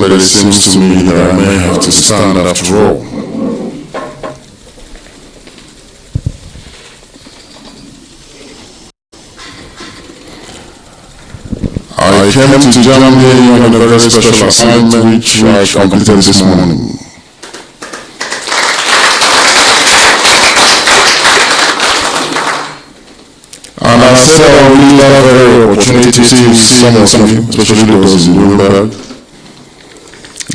but it seems to me that I may have to stand after all. I came to Germany on a very special assignment which I completed this morning. And I said I would use that very opportunity to see some of you, especially those in Nuremberg,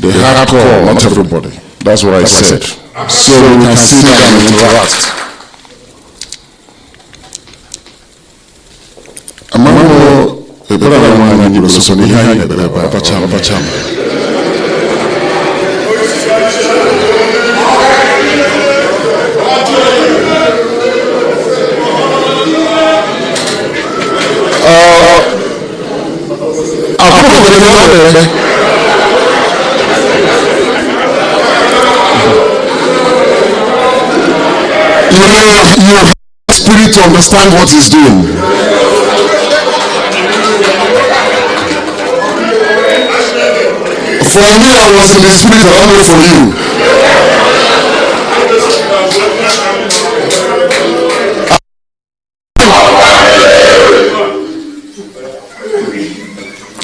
the hardcore, not everybody. That's what I said. So we can sit down and interact. You have spirit to understand what he's doing. For me, I was in the spirit, I don't know for you.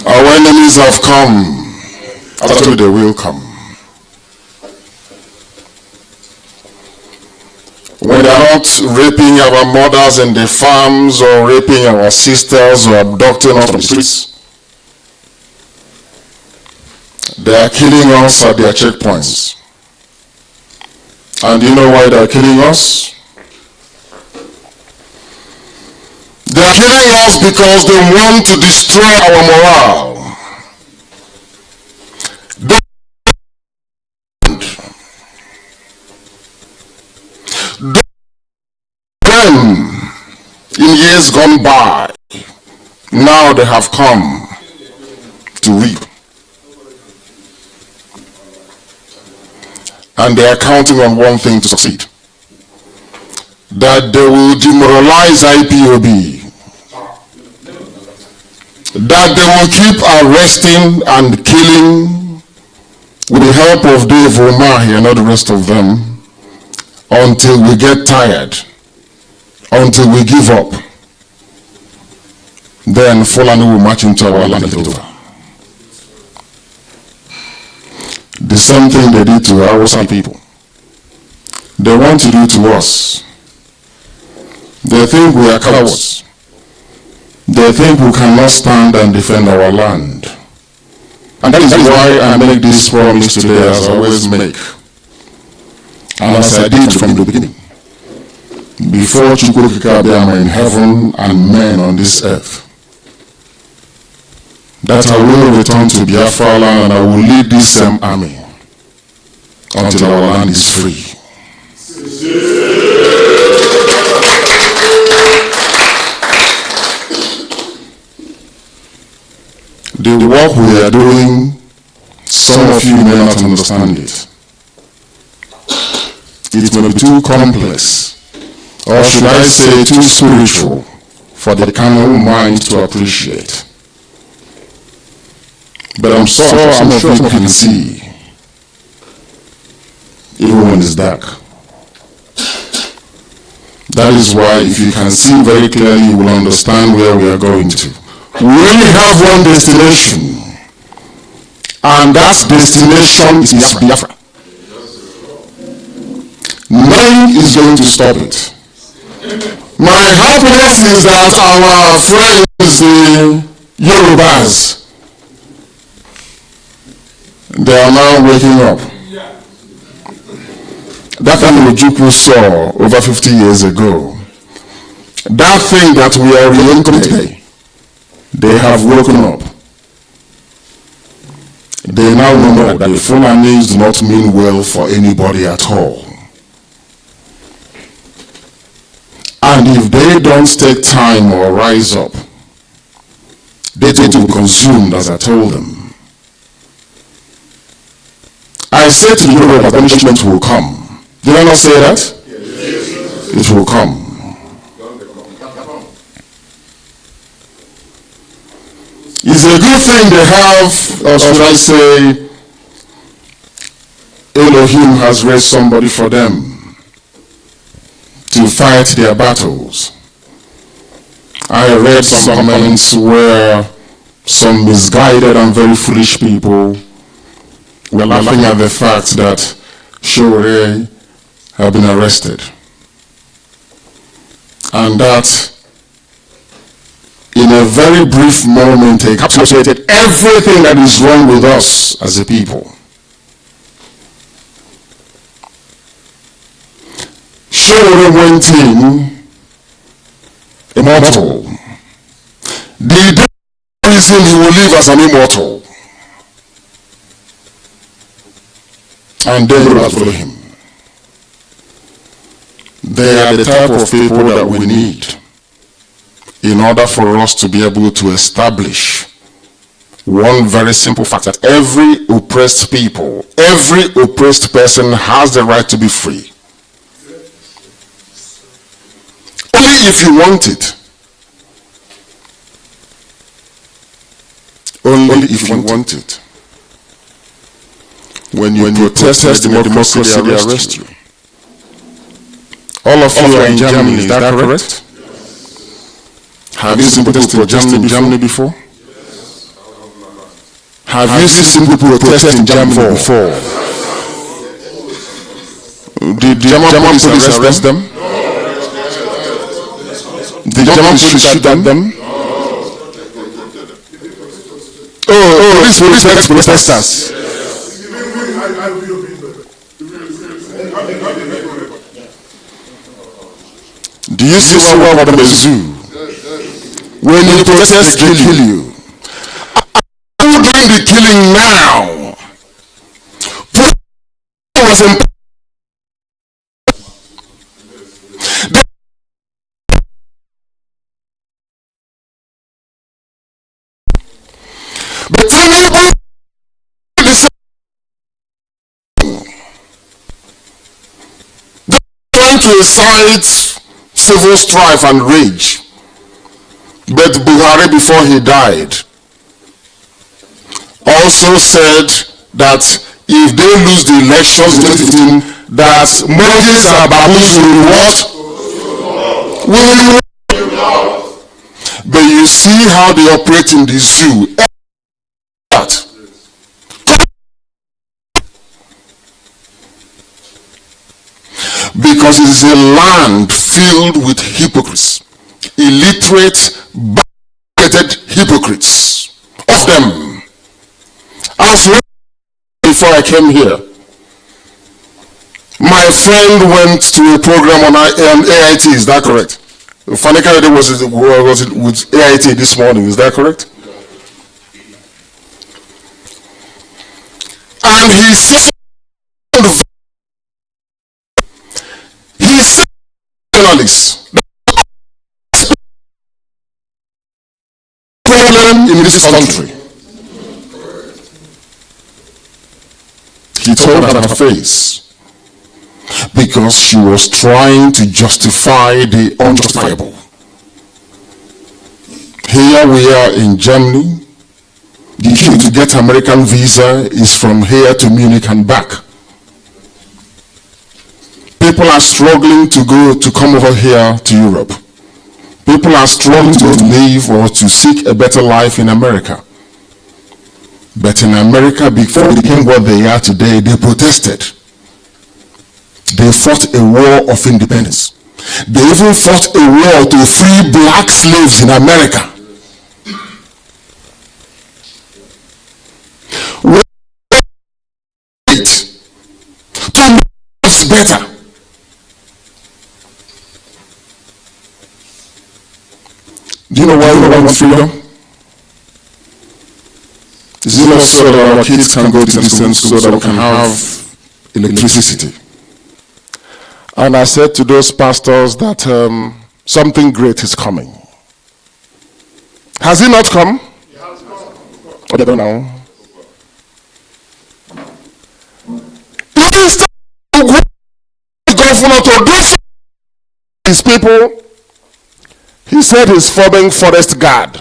Our enemies have come. Actually, they will come. When they are not raping our mothers in the farms or raping our sisters or abducting us from the streets, they are killing us at their checkpoints. And do you know why they are killing us? They are killing us because they want to destroy our morale. In years gone by, now they have come to reap. And they are counting on one thing to succeed. That they will demoralize IPOB. That they will keep arresting and killing with the help of Dave Omahi and all the rest of them until we get tired. Until we give up, then Fulani will march into our land and take over. The same thing they did to Hausa people. They want to do to us. They think we are cowards. They think we cannot stand and defend our land. And that is why I make this promise today, as I always make. And as I did from the beginning. Before Chukwukikabiyama in heaven and men on this earth, that I will return to Biafra land and I will lead this same army until our land is free. The work we are doing, some of you may not understand it. It may be too complex. Or should I say too spiritual for the carnal mind to appreciate. But I'm sure some of you can see, even when it's dark. That is why if you can see very clearly, you will understand where we are going to. We only have one destination, and that destination is Biafra. Nothing is going to stop it. My happiness is that our friends, the Yorubas, they are now waking up. That thing Ojukwu saw over 50 years ago, that thing that we are reincarnating, they have woken up. They now know that the Fulanis do not mean well for anybody at all. And if they don't take time or rise up, they will be consumed, as I told them. I said to Europe that punishment will come. Did I not say that? Yes. It will come. It's a good thing they have, or should I say, Elohim has raised somebody for them to fight their battles. I read some comments where some misguided and very foolish people were laughing at the fact that Shore had been arrested. And that in a very brief moment encapsulated everything that is wrong with us as a people. Shore went in immortal. The reason he will live as an immortal. And then you will follow him. They are the type of people that we need in order for us to be able to establish one very simple fact, that every oppressed people, every oppressed person has the right to be free. Only if you want it. Only if you want it. When you protest democracy, they arrest you. All of you are in Germany, is that correct? Have you seen people protest in Germany before? Have you seen people protest in Germany before? Did the German police arrest them? Did the German police shoot at them? Police arrest protesters. Do you see what happened in the zoo? When you protest, they kill you. Who doing the killing now? Was but trying to incite civil strife and rage. But Buhari, before he died, also said that if they lose the elections in 2015, that monkeys and baboons will what? But you see how they operate in the zoo. Because it is a land filled with hypocrites, illiterate, bigoted hypocrites. Of them. I was reading before I came here. My friend went to a program on AIT, is that correct? Fanika was it with AIT this morning, is that correct? And he said journalists problem in this country. He told her her face because she was trying to justify the unjustifiable. Here we are in Germany. The key to get American visa is from here to Munich and back. People are struggling to come over here to Europe. People are struggling to live or to seek a better life in America. But in America, before they became what they are today, they protested. They fought a war of independence. They even fought a war to free black slaves in America. To make us better. Do you know why we want freedom? Is it not so that our kids can go to distance so that we can have electricity? And I said to those pastors that something great is coming. Has it not come? It has come. Okay, now. Governor to do his people. He said he's forming forest guard.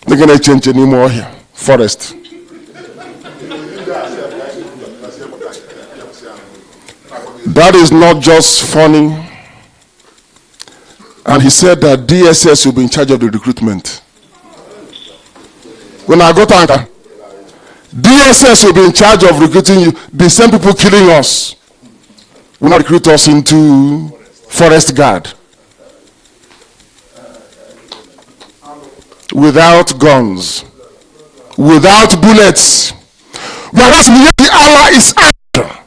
They're going to change anymore here. Forest. That is not just funny. And he said that DSS will be in charge of the recruitment. When I got anchor, DSS will be in charge of recruiting you. The same people killing us will not recruit us into forest guard. Without guns, without bullets. Whereas the Allah is after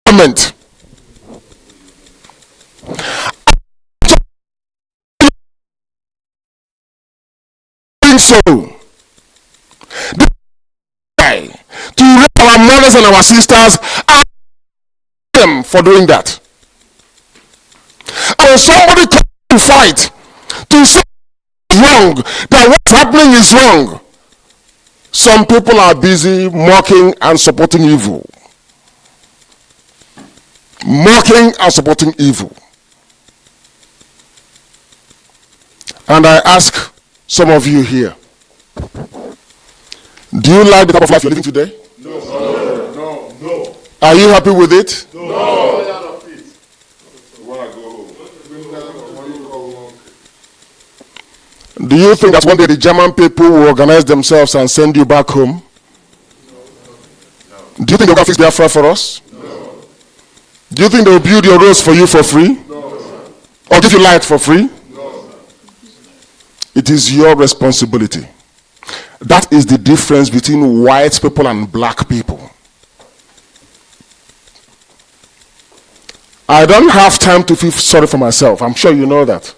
government. So, the to raise our mothers and our sisters, ask them for doing that. And when somebody comes to fight to say it's wrong, that what's happening is wrong, some people are busy mocking and supporting evil. Mocking and supporting evil. And I ask some of you here, do you like the type of life you're living today? No. No. Are you happy with it? No. Do you think that one day the German people will organize themselves and send you back home? No. Do you think they're going to fix BIAFRA for us? No. Do you think they'll build your roads for you for free? No. Or give you light for free? No. It is your responsibility. That is the difference between white people and black people. I don't have time to feel sorry for myself. I'm sure you know that.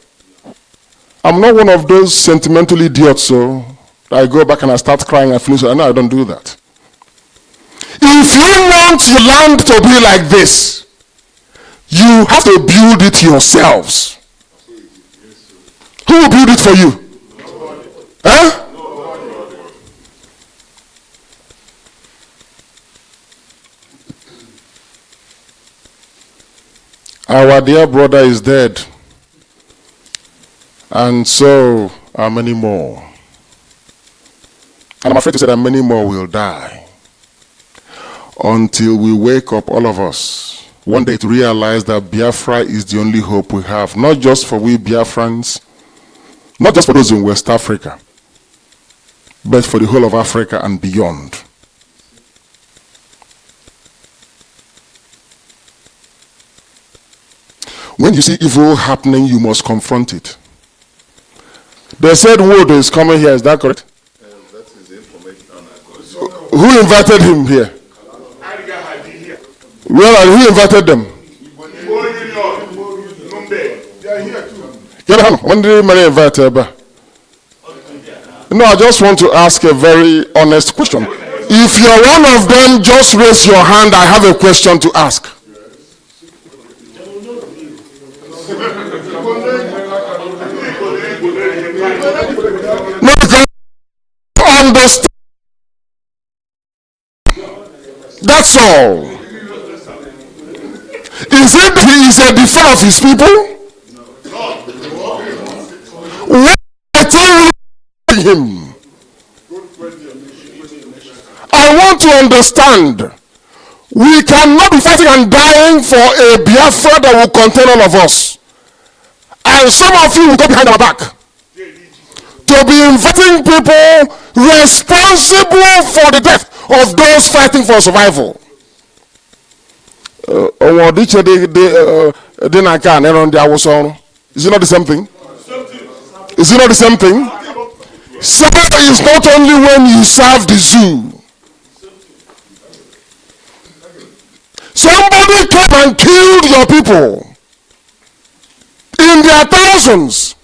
I'm not one of those sentimental idiots, so I go back and I start crying and finish. No, I don't do that. If you want your land to be like this, you have to build it yourselves. Who will build it for you? Huh? Our dear brother is dead, and so are many more. And I'm afraid to say that many more will die until we wake up, all of us, one day to realize that Biafra is the only hope we have, not just for we Biafrans, not just for those in West Africa, but for the whole of Africa and beyond. When you see evil happening, you must confront it. They said Wood is coming here, is that correct? That is the information I got. Who invited him here? Well, who invited them? They are here too. When did Mary invite her? No, I just want to ask a very honest question. If you're one of them, just raise your hand. I have a question to ask. No, because understand. That's all. Is it that he is a defender of his people? What I tell him? I want to understand. We cannot be fighting and dying for a Biafra that will contain all of us. And some of you will go behind our back to be inviting people responsible for the death of those fighting for survival. Is it not the same thing? Is it not the same thing? Service is not only when you serve the zoo. Somebody came and killed your people in their thousands.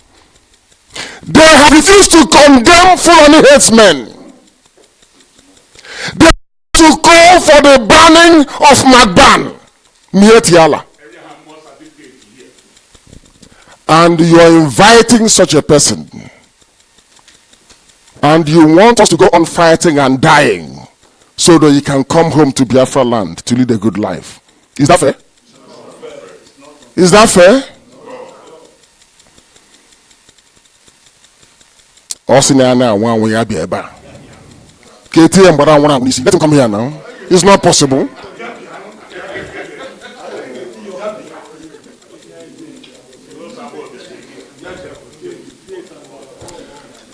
They have refused to condemn Fulani headsmen. They to call for the banning of Magban, Mietiala. And you are inviting such a person. And you want us to go on fighting and dying so that you can come home to Biafra land to lead a good life. Is that fair? Is that fair? Let him come here now. It's not possible.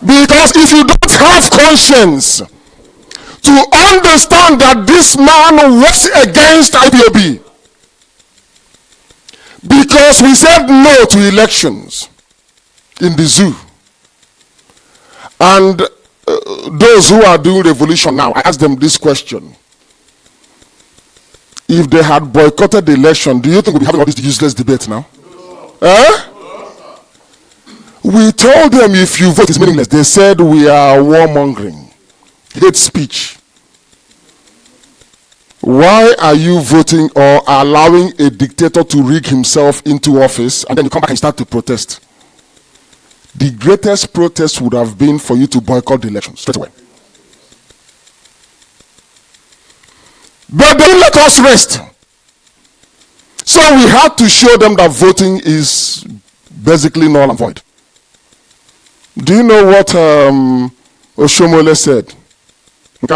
Because if you don't have conscience to understand that this man was against IPOB, because we said no to elections in the zoo, and those who are doing revolution now, I ask them this question: if they had boycotted the election, do you think we'll be having all this useless debate now? We told them if you vote is meaningless. They said we are warmongering, hate speech. Why are you voting or allowing a dictator to rig himself into office and then you come back and start to protest? The greatest protest would have been for you to boycott the election straight away. But they didn't let us rest. So we had to show them that voting is basically null and void. Do you know what Oshomole said? Do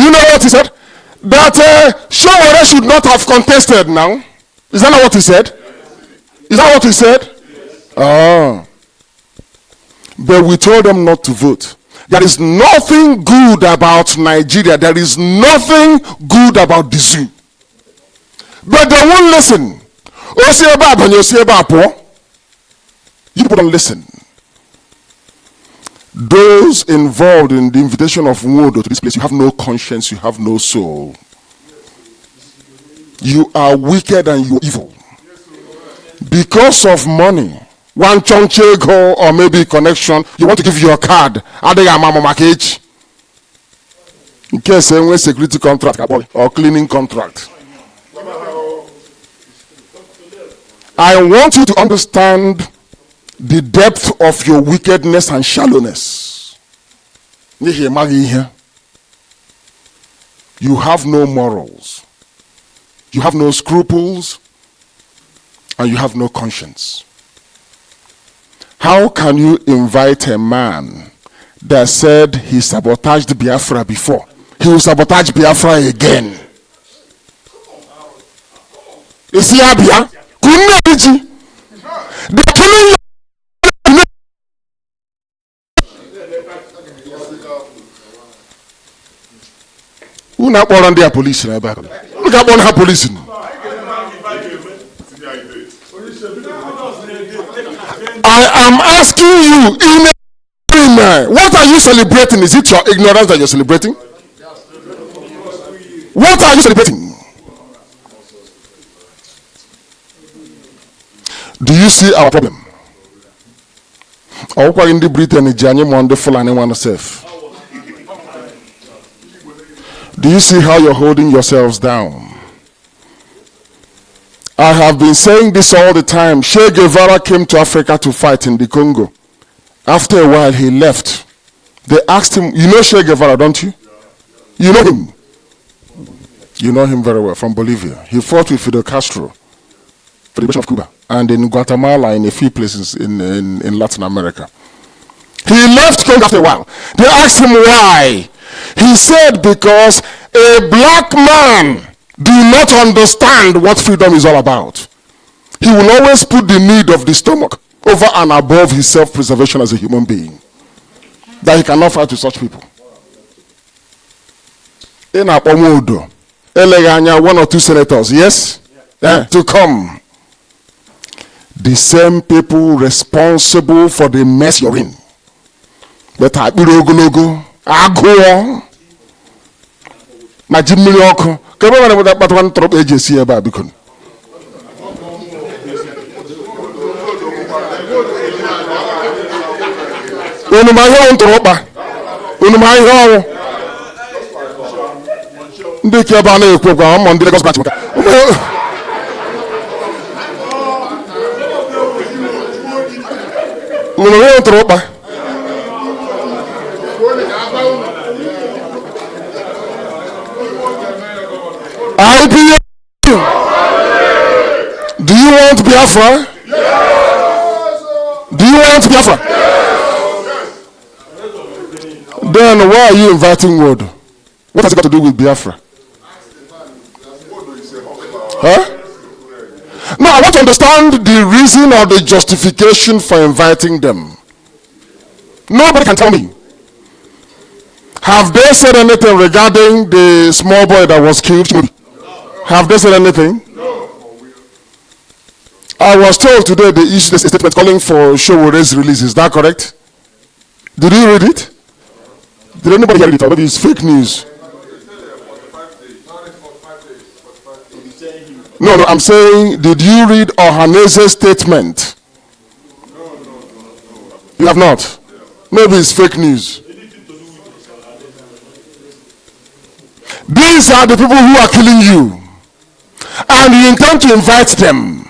you know what he said? That Shomole should not have contested now. Is that not what he said? Is that what he said? Ah. But we told them not to vote. There is nothing good about Nigeria. There is nothing good about the zoo. But they won't listen. You people don't listen. Those involved in the invitation of Nwodo to this place, you have no conscience, you have no soul. You are wicked and you are evil. Because of money, one chonchego or maybe connection, you want to give your card. In case a security contract or cleaning contract. I want you to understand the depth of your wickedness and shallowness. You have no morals. You have no scruples. And you have no conscience. How can you invite a man that said he sabotaged Biafra before? He will sabotage Biafra again. Is he Abia? They're killing you. Who not born on their police? Look at one her police. I am asking you, what are you celebrating? Is it your ignorance that you're celebrating? What are you celebrating? Do you see our problem? Or in the Britain, do you see how you're holding yourselves down? I have been saying this all the time. Che Guevara came to Africa to fight in the Congo. After a while, he left. They asked him, you know Che Guevara, don't you? You know him. You know him very well, from Bolivia. He fought with Fidel Castro for the liberation of Cuba. And in Guatemala, in a few places in Latin America. He left Congo after a while. They asked him why. He said, because a black man do not understand what freedom is all about. He will always put the need of the stomach over and above his self-preservation as a human being. That he cannot fight with such people. In Apomodo, Eleganya, 1 or 2 senators, yes? To come. The same people responsible for the mess you're in. But I go na jimiri ọkụ kebe nwere mụta kpatara ntọrọkpa eji esi ebe a biko unu ma ihe ntọrọkpa unu ma ihe ọrụ ndị ke ebe a na-ekwu okwu ahụ ndị Lagos Branch maka unu ihe ntọrọkpa IPO. Do you want Biafra? Yes. Do you want Biafra? Yes. Then why are you inviting Word? What has it got to do with Biafra? Huh? Now, I want to understand the reason or the justification for inviting them. Nobody can tell me. Have they said anything regarding the small boy that was killed? Have they said anything? I was told today they issued a statement calling for Showore's release. Is that correct? Did you read it? Did anybody hear it? Or maybe it's fake news. No, I'm saying, did you read Ohanese's statement? You have not? Maybe it's fake news. These are the people who are killing you. And you intend to invite them.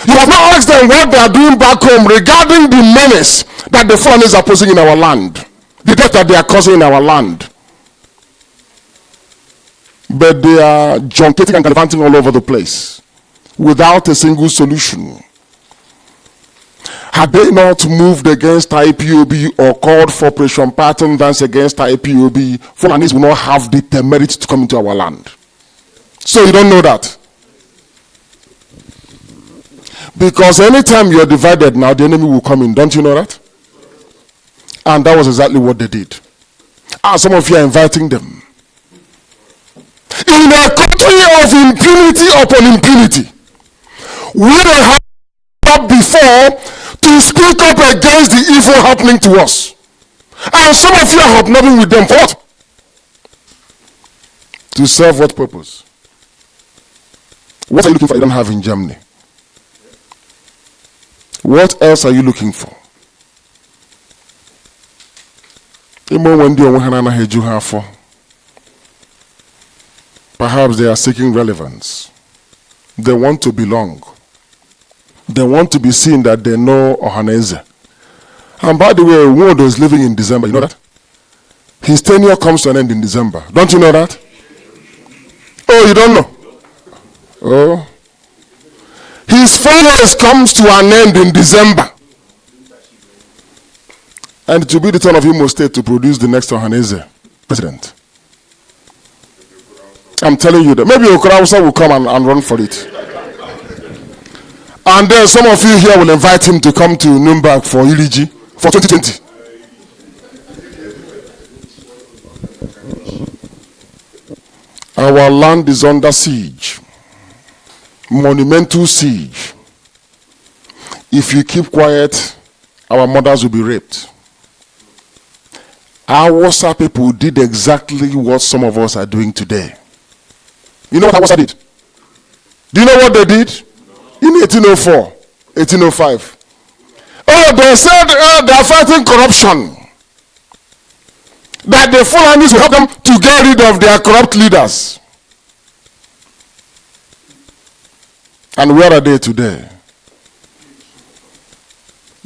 You have not asked them what they are doing back home regarding the menace that the foreigners are posing in our land. The death that they are causing in our land. But they are junketing and gallivanting all over the place without a single solution. Had they not moved against IPOB or called for operation pattern dance against IPOB, Fulanis will not have the temerity to come into our land. So you don't know that. Because anytime you're divided now, the enemy will come in. Don't you know that? And that was exactly what they did. And some of you are inviting them. In a country of impunity upon impunity, we don't have before to speak up against the evil happening to us. And some of you are hobnobbing with them for what? To serve what purpose? What are you looking for you don't have in Germany? What else are you looking for? Perhaps they are seeking relevance. They want to belong. They want to be seen that they know Ohaneze. And by the way, Wodo is living in December. You know that? His tenure comes to an end in December. Don't you know that? Oh, you don't know? Oh. His 4 years comes to an end in December. And it will be the turn of Imo State to produce the next Ohaneze president. I'm telling you that. Maybe Okorausa will come and run for it. And then some of you here will invite him to come to Nuremberg for Iliji for 2020. Our land is under siege. Monumental siege. If you keep quiet, our mothers will be raped. Our Hausa people did exactly what some of us are doing today. You know what Hausa did? Do you know what they did? In 1804, 1805. Oh, they said they are fighting corruption. That the Fulanis will help them to get rid of their corrupt leaders. And where are they today?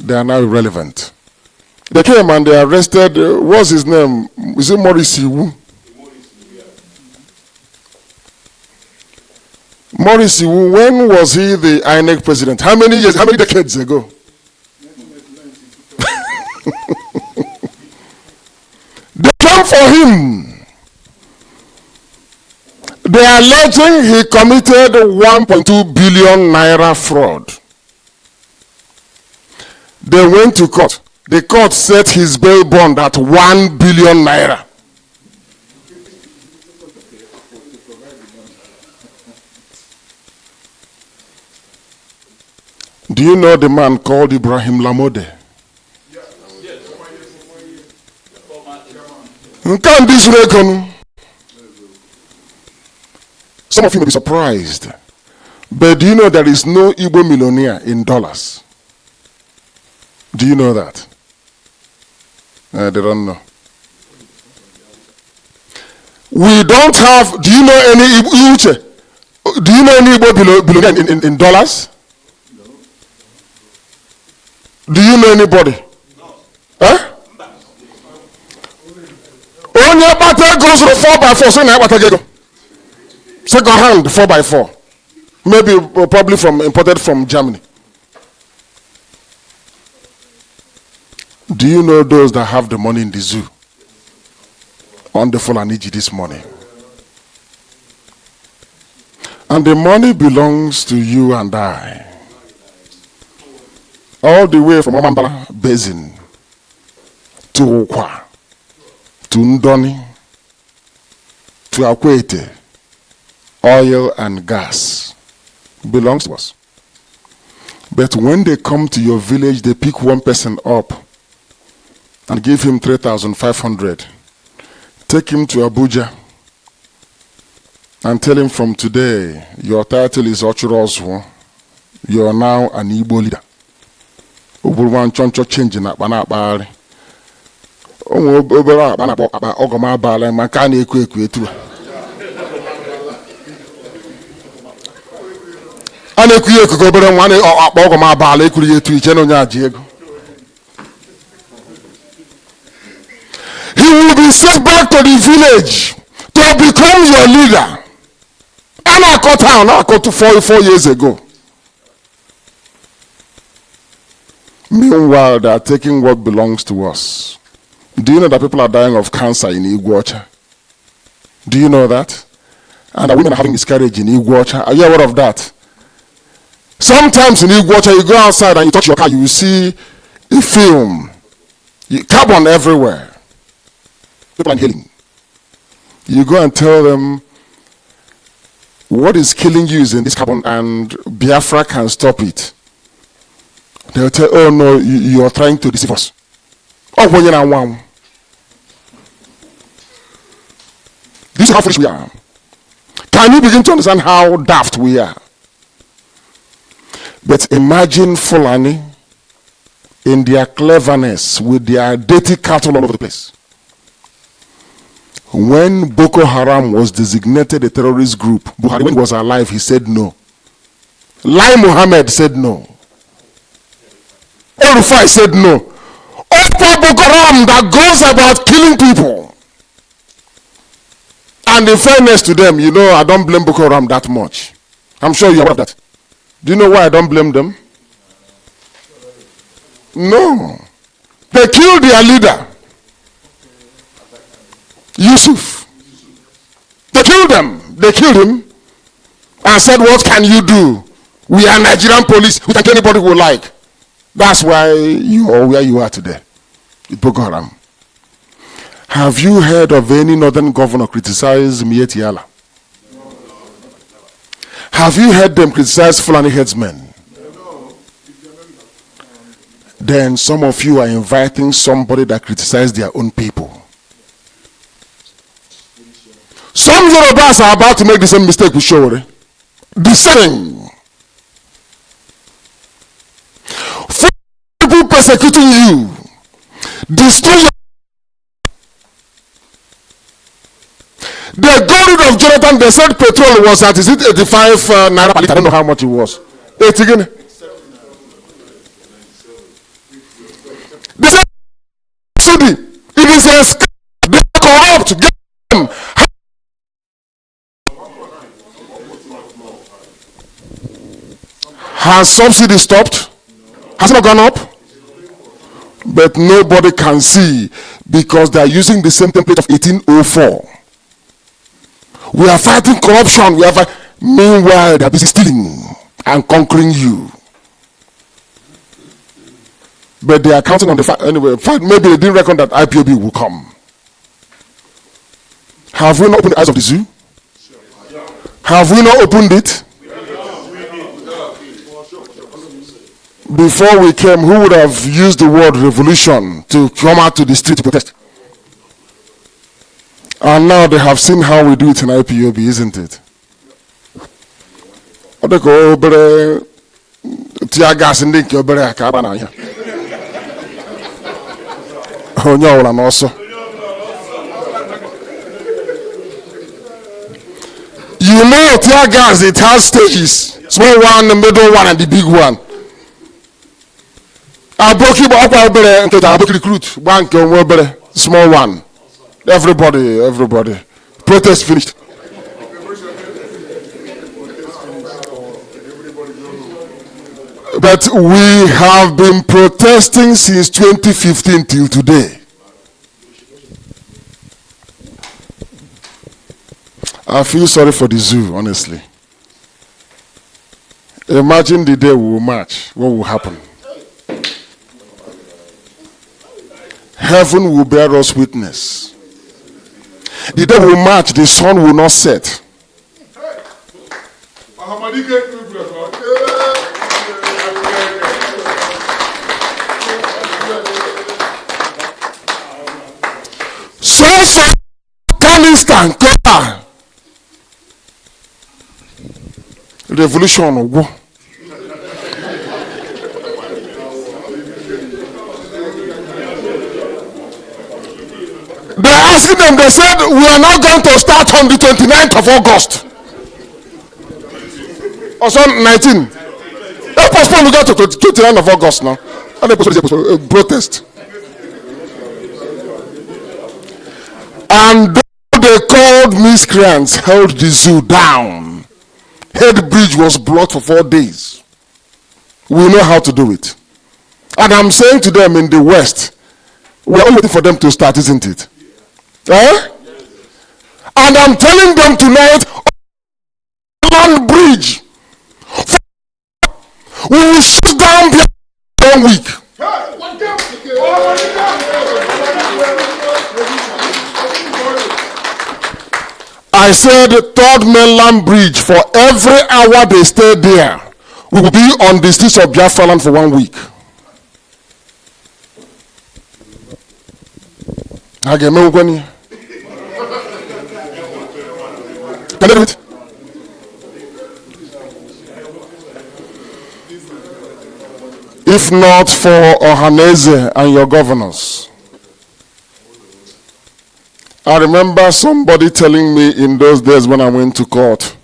They are now irrelevant. They came and they arrested, what's his name? Is it Maurice Iwu? Maurice Iwu, when was he the INEC president? How many years, how many decades ago? They came for him. They are alleging he committed 1.2 billion naira fraud. They went to court. The court set his bail bond at 1 billion naira. Do you know the man called Ibrahim Lamode? Some of you may be surprised, but do you know there is no Igbo millionaire in dollars? Do you know that? They don't know. We don't have, do you know any UCHE? Do you know any Igbo billionaire in dollars? Do you know anybody? No. Huh? Only battle goes to 4x4, so now what second hand 4x4. Maybe probably imported from Germany. Do you know those that have the money in the zoo? on the Fulani this morning. And the money belongs to you and I. All the way from Amambala Basin to Okwa, to Ndoni, to Akwete, oil and gas belongs to us. But when they come to your village, they pick one person up and give him 3,500. Take him to Abuja and tell him from today, your title is Ochurozu. You are now an Igbo leader. Oburwan choncho change na banabari. Obera banabo aba ogoma bala makani ekwe etu. Ane kuye kugobere mwane ogoma bala ekuri etu icheno nyaji ego. He will be sent back to the village to become your leader. And I got town, I got to 4 years ago. Meanwhile, they are taking what belongs to us. Do you know that people are dying of cancer in UCHE? Do you know that? And that women are having miscarriage in UCHE. Are you aware of that? Sometimes in UCHE, you go outside and you touch your car, you will see a film. Carbon everywhere. People are healing. You go and tell them what is killing you is in this carbon and Biafra can stop it. They'll tell, oh no, you are trying to deceive us. Oh, when you're one. This is how foolish we are. Can you begin to understand how daft we are? But imagine Fulani in their cleverness with their dirty cattle all over the place. When Boko Haram was designated a terrorist group, Buhari, when he was alive, he said no. Lai Mohammed said no. Olufai said no. Opa Boko Haram that goes about killing people. And in fairness to them, you know, I don't blame Boko Haram that much. I'm sure you're aware of that. Do you know why I don't blame them? No. They killed their leader, Yusuf. They killed them. They killed him and said, what can you do? We are Nigerian police. We can kill anybody we like. That's why you are where you are today. With Boko Haram. Have you heard of any northern governor criticize Mieti Allah? Have you heard them criticize Fulani headsmen? Then some of you are inviting somebody that criticizes their own people. Some Yorubas are about to make the same mistake with Shore. The same. For people persecuting you, destroy your. They got rid of Jonathan. They said petrol was at, is it 85 naira per liter? I don't know how much it was. 8 again. They said it is a scam. They are corrupt. Get them. Has subsidy stopped? Has it not gone up? But nobody can see because they are using the same template of 1804. We are fighting corruption. Meanwhile, they are busy stealing and conquering you. But they are counting on the fact. Anyway, maybe they didn't reckon that IPOB will come. Have we not opened the eyes of the zoo? Have we not opened it? Before we came, who would have used the word revolution to come out to the street to protest? And now they have seen how we do it in IPOB, isn't it? You know, tear gas, it has stages. Small one, the middle one, and the big one. Aboki recruit, one small one. Everybody. Protest finished. But we have been protesting since 2015 till today. I feel sorry for the zoo, honestly. Imagine the day we will march. What will happen? Heaven will bear us witness. The day we will march, the sun will not set. Sons of Afghanistan, revolution. They asked them, they said, we are not going to start on the 29th of August. Or so 19. They postponed to go to 29th of August now. And they postponed a protest. And they called miscreants, held the zoo down. Head bridge was blocked for 4 days. We know how to do it. And I'm saying to them in the West, we're all waiting for them to start, isn't it? Eh? And I'm telling them tonight, land bridge, we will shut down 1 week. I said, third mainland bridge, for every hour they stay there, we will be on the streets of Biafra land for 1 week. Can you do it? If not for Ohaneze and your governors. I remember somebody telling me in those days when I went to court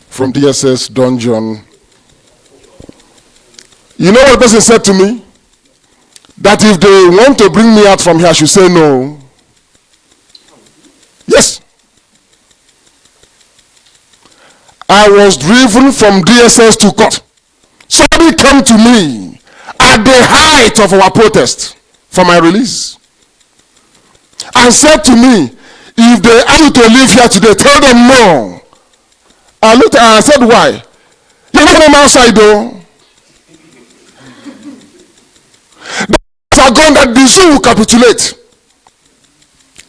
from DSS dungeon. You know what the person said to me? That if they want to bring me out from here, I should say no. Yes. I was driven from DSS to court. Somebody came to me at the height of our protest for my release and said to me, if they ask you to leave here today, tell them no. I looked at her and I said, why? You're not from outside though. Are gone that the zoo will capitulate.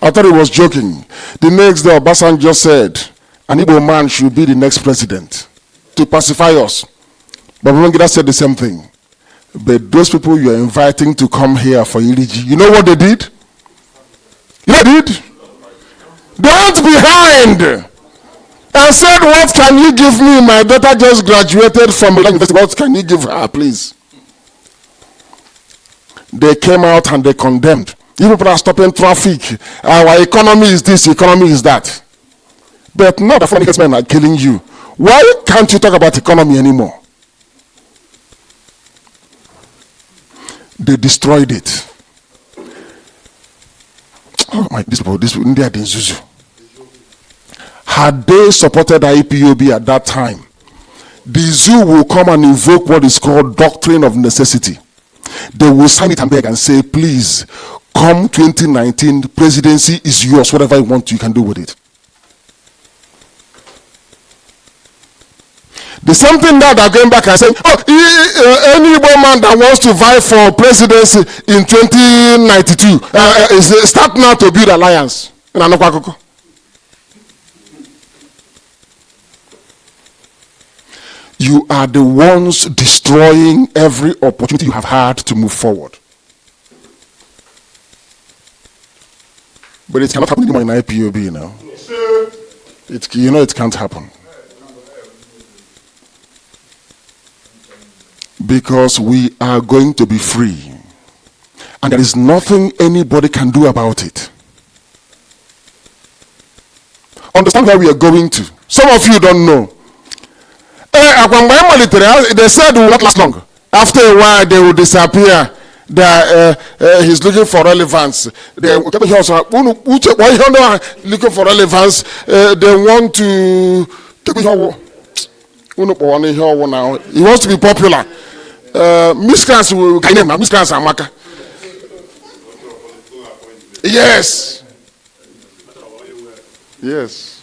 I thought he was joking. The next day, Obasanjo said, an Igbo man should be the next president to pacify us. But Babangida said the same thing. But those people you are inviting to come here for Iriji, you know what they did? You know what they did? They went behind and said, what can you give me? My daughter just graduated from the university. What can you give her, please? They came out and they condemned. You people are stopping traffic. Our economy is this, economy is that. But not the foreign men are killing you. Why can't you talk about economy anymore? They destroyed it. Oh my, this people, India didn't Zuzu. Had they supported IPOB at that time, the zoo will come and invoke what is called doctrine of necessity. They will sign it and beg and say, please, come 2019, presidency is yours. Whatever you want, you can do with it. The same thing now they're going back and saying, oh, any man that wants to vie for presidency in 2092 start now to build alliance. You are the ones destroying every opportunity you have had to move forward. But it cannot happen anymore in IPOB now. It can't happen. Because we are going to be free. And there is nothing anybody can do about it. Understand where we are going to. Some of you don't know. They said it will not last long. After a while, they will disappear. He's looking for relevance. Looking for relevance. They want to. He wants to be popular. Miscreants will get him. Miscreants are Maka. Yes. Yes.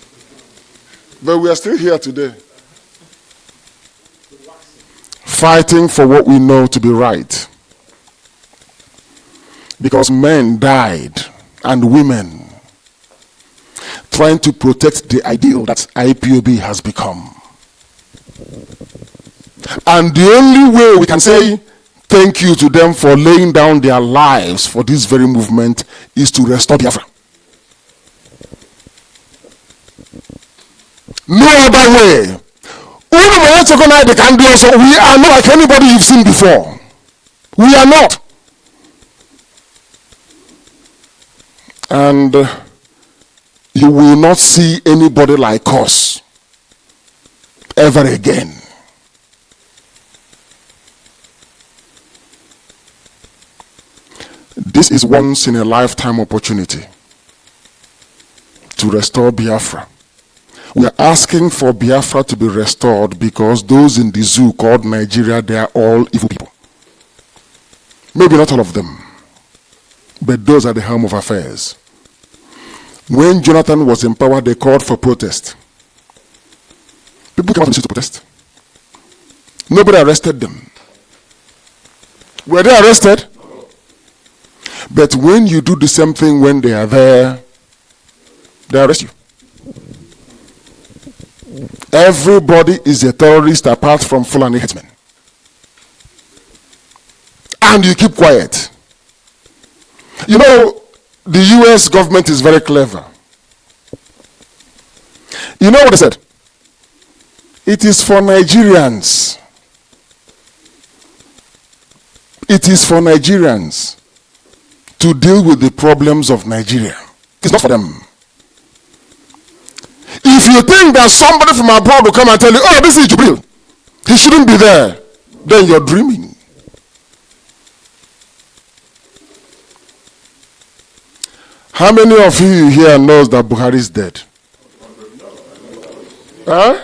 But we are still here today, fighting for what we know to be right. Because men died and women trying to protect the ideal that IPOB has become. And the only way we can say thank you to them for laying down their lives for this very movement is to restore Biafra. No other way. We are not like anybody you've seen before. We are not. And you will not see anybody like us ever again. This is once in a lifetime opportunity to restore Biafra. We are asking for Biafra to be restored because those in the zoo called Nigeria, they are all evil people. Maybe not all of them, but those are the helm of affairs. When Jonathan was in power, they called for protest. People came out to protest. Nobody arrested them. Were they arrested? But when you do the same thing when they are there, they arrest you. Everybody is a terrorist apart from Fulani headsmen. And you keep quiet. You know, the US government is very clever. You know what they said? It is for Nigerians. It is for Nigerians to deal with the problems of Nigeria. It's not for them. If you think that somebody from abroad will come and tell you, oh, this is Jubril, he shouldn't be there, then you're dreaming. How many of you here knows that Buhari is dead? Huh?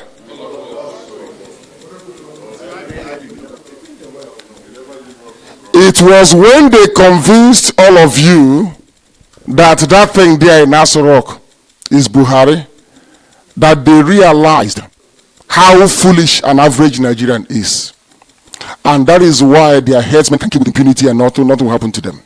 It was when they convinced all of you that that thing there in Nasser Rock is Buhari that they realized how foolish an average Nigerian is. And that is why their headsmen can keep with impunity and nothing will happen to them.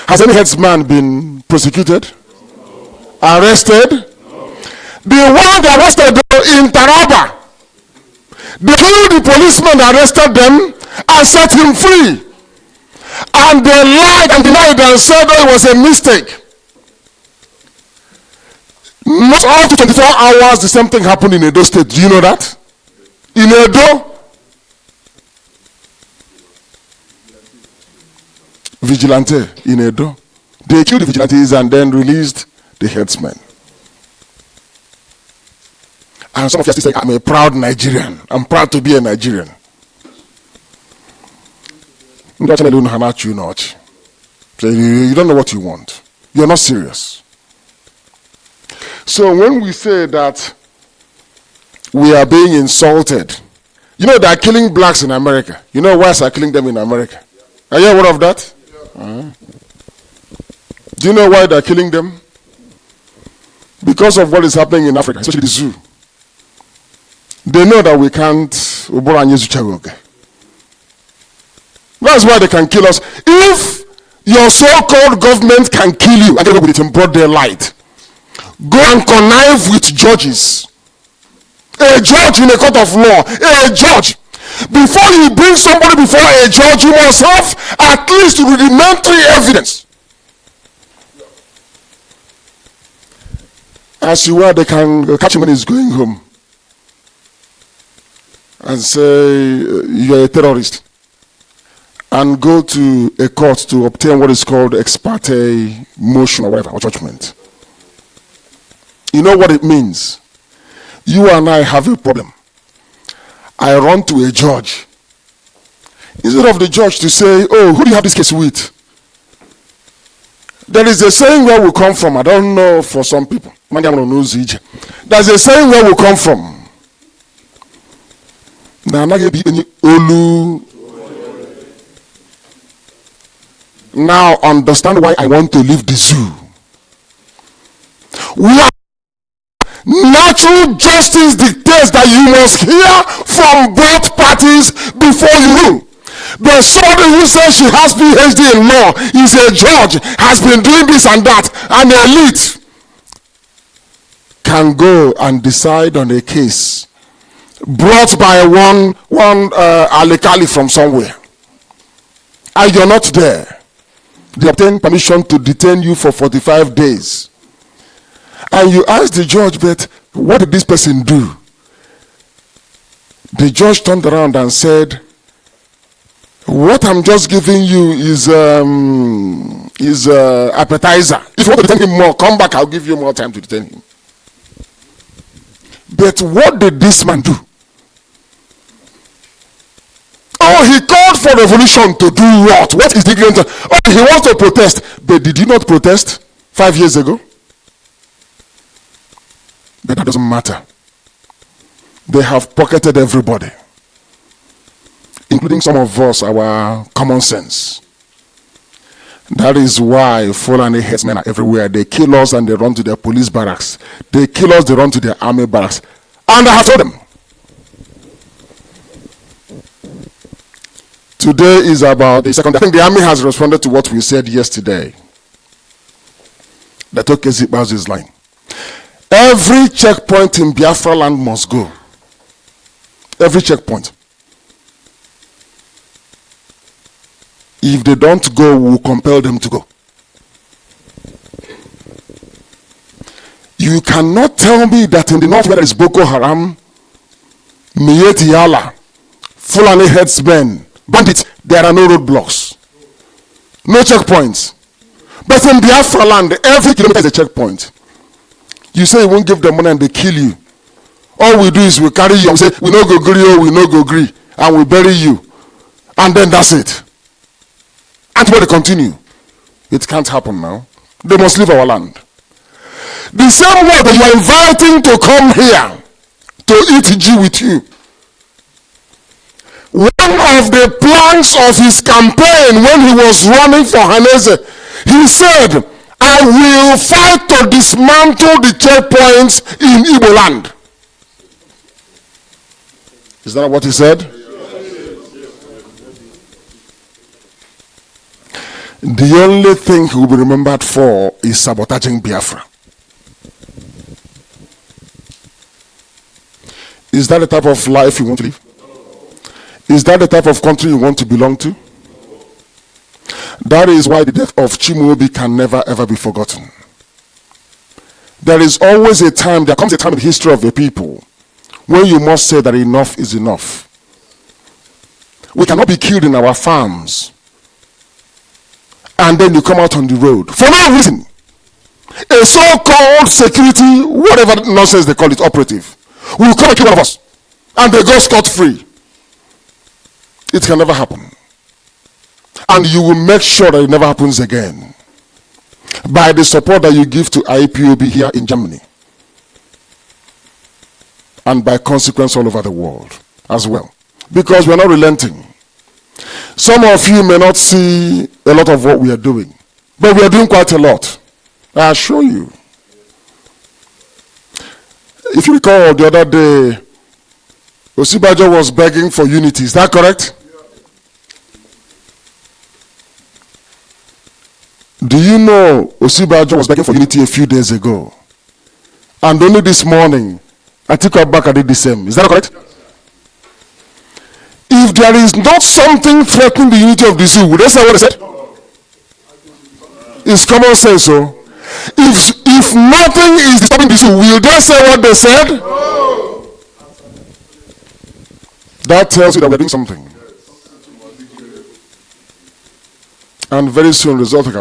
Has any headsman been prosecuted? No. Arrested? No. The one they arrested in Taraba, they killed the policeman that arrested them and set him free. And they lied and denied and said oh, it was a mistake. Not after 24 hours, the same thing happened in Edo State. Do you know that? In Edo, vigilante in Edo. They killed the vigilantes and then released the headsmen. And some of you still say, I'm a proud Nigerian. I'm proud to be a Nigerian. You don't know what you want. You're not serious. So when we say that we are being insulted, you know they are killing blacks in America. You know why are killing them in America? Are you aware of that? Do you know why they are killing them? Because of what is happening in Africa, especially the zoo. They know that we can't. That's why they can kill us. If your so-called government can kill you and get away with it in broad daylight, go and connive with judges. A judge in a court of law, a judge. Before you bring somebody before a judge, you must have at least rudimentary evidence. As you are, they can catch him when he's going home and say you're a terrorist and go to a court to obtain what is called ex parte motion or whatever, or judgment. You know what it means? You and I have a problem. I run to a judge. Instead of the judge to say, oh, who do you have this case with? There is a saying where we come from. I don't know for some people. There's a saying where we come from. Now understand why I want to leave the zoo. Natural justice dictates that you must hear from both parties before you rule. But somebody who says she has PhD in law, is a judge, has been doing this and that, and the elite can go and decide on a case brought by one alikali from somewhere, and you're not there. They obtain permission to detain you for 45 days. And you ask the judge, but what did this person do? The judge turned around and said, what I'm just giving you is appetizer. If you want to detain him more, come back, I'll give you more time to detain him. But what did this man do? Oh, he called for revolution to do what? What is the going to? Oh, he wants to protest. But did you not protest 5 years ago? But that doesn't matter. They have pocketed everybody, including some of us, our common sense. That is why Fulani headsmen are everywhere. They kill us and they run to their police barracks. They kill us, they run to their army barracks. And I have told them, today is about the second. I think the army has responded to what we said yesterday. That Okeziba's is lying. Every checkpoint in Biafra land must go. Every checkpoint. If they don't go, we'll compel them to go. You cannot tell me that in the north where there is Boko Haram, Mieti Yala, Fulani headsmen, bandits, there are no roadblocks. No checkpoints. But in Biafra land, every kilometer is a checkpoint. You say you won't give them money and they kill you. All we do is we carry you and say, we no go agree, oh, we no go agree, and we bury you. And then that's it. And when they continue, it can't happen now. They must leave our land. The same way that you are inviting to come here to eat G with you. One of the planks of his campaign when he was running for Haneze, he said, I will fight to dismantle the checkpoints in Igbo land. Is that what he said? The only thing he will be remembered for is sabotaging Biafra. Is that the type of life you want to live? Is that the type of country you want to belong to? That is why the death of Chimuobi can never ever be forgotten. There is always a time, there comes a time in the history of the people when you must say that enough is enough. We cannot be killed in our farms and then you come out on the road for no reason. A so-called security, whatever nonsense they call it, operative, will come and kill one of us and they go scot-free. It can never happen. And you will make sure that it never happens again by the support that you give to IPOB here in Germany and by consequence all over the world as well, because we are not relenting. Some of you may not see a lot of what we are doing, but we are doing quite a lot, I assure you. If you recall, the other day Osibajo was begging for unity. Is that correct? Do you know Osibajo was begging for unity a few days ago? And only this morning, Atiku Abubakar did the same. Is that correct? If there is not something threatening the unity of the zoo, would they say what they said? It's common sense, so. If nothing is disturbing the zoo, will they say what they said? That tells you that we're doing something. And very soon, result of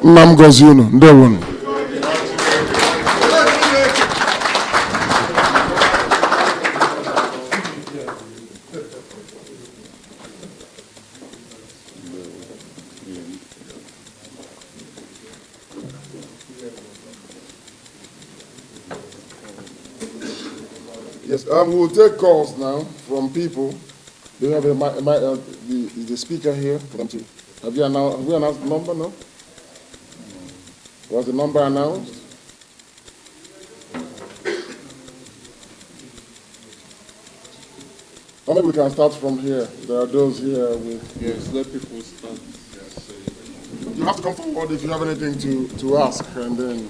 Nam gozi unu. Ndewonu. Yes, we'll take calls now from people. Do you have the speaker here for them to? Have we announced the number? No. Was the number announced? Or maybe we can start from here. There are those here with. Yes, let people start. You have to come forward if you have anything to ask, and then.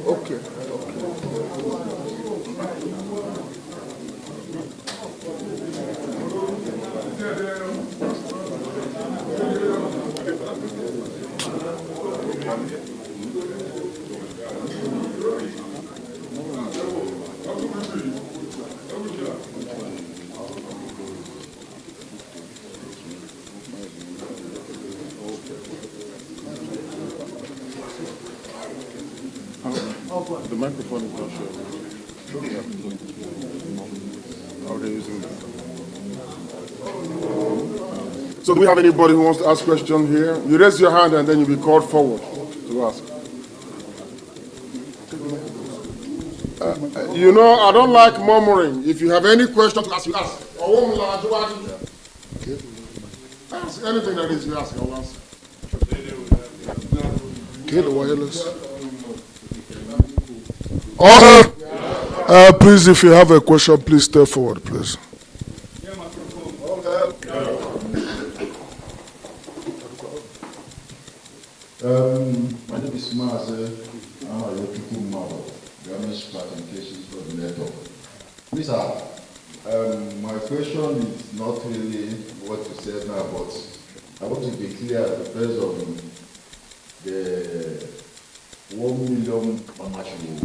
Okay. The microphone is not sure. Okay, using that. So do we have anybody who wants to ask questions here? You raise your hand and then you'll be called forward to ask. You know, I don't like murmuring. If you have any question to ask, you ask. Ask anything that is you ask, I'll answer. Okay, the wireless. Order. Please, if you have a question, please step forward, please. My name is Mazi. I'm a local model. Government classifications for the network. Please, my question is not really what you said now, but I want to be clear based on the 1 million how much you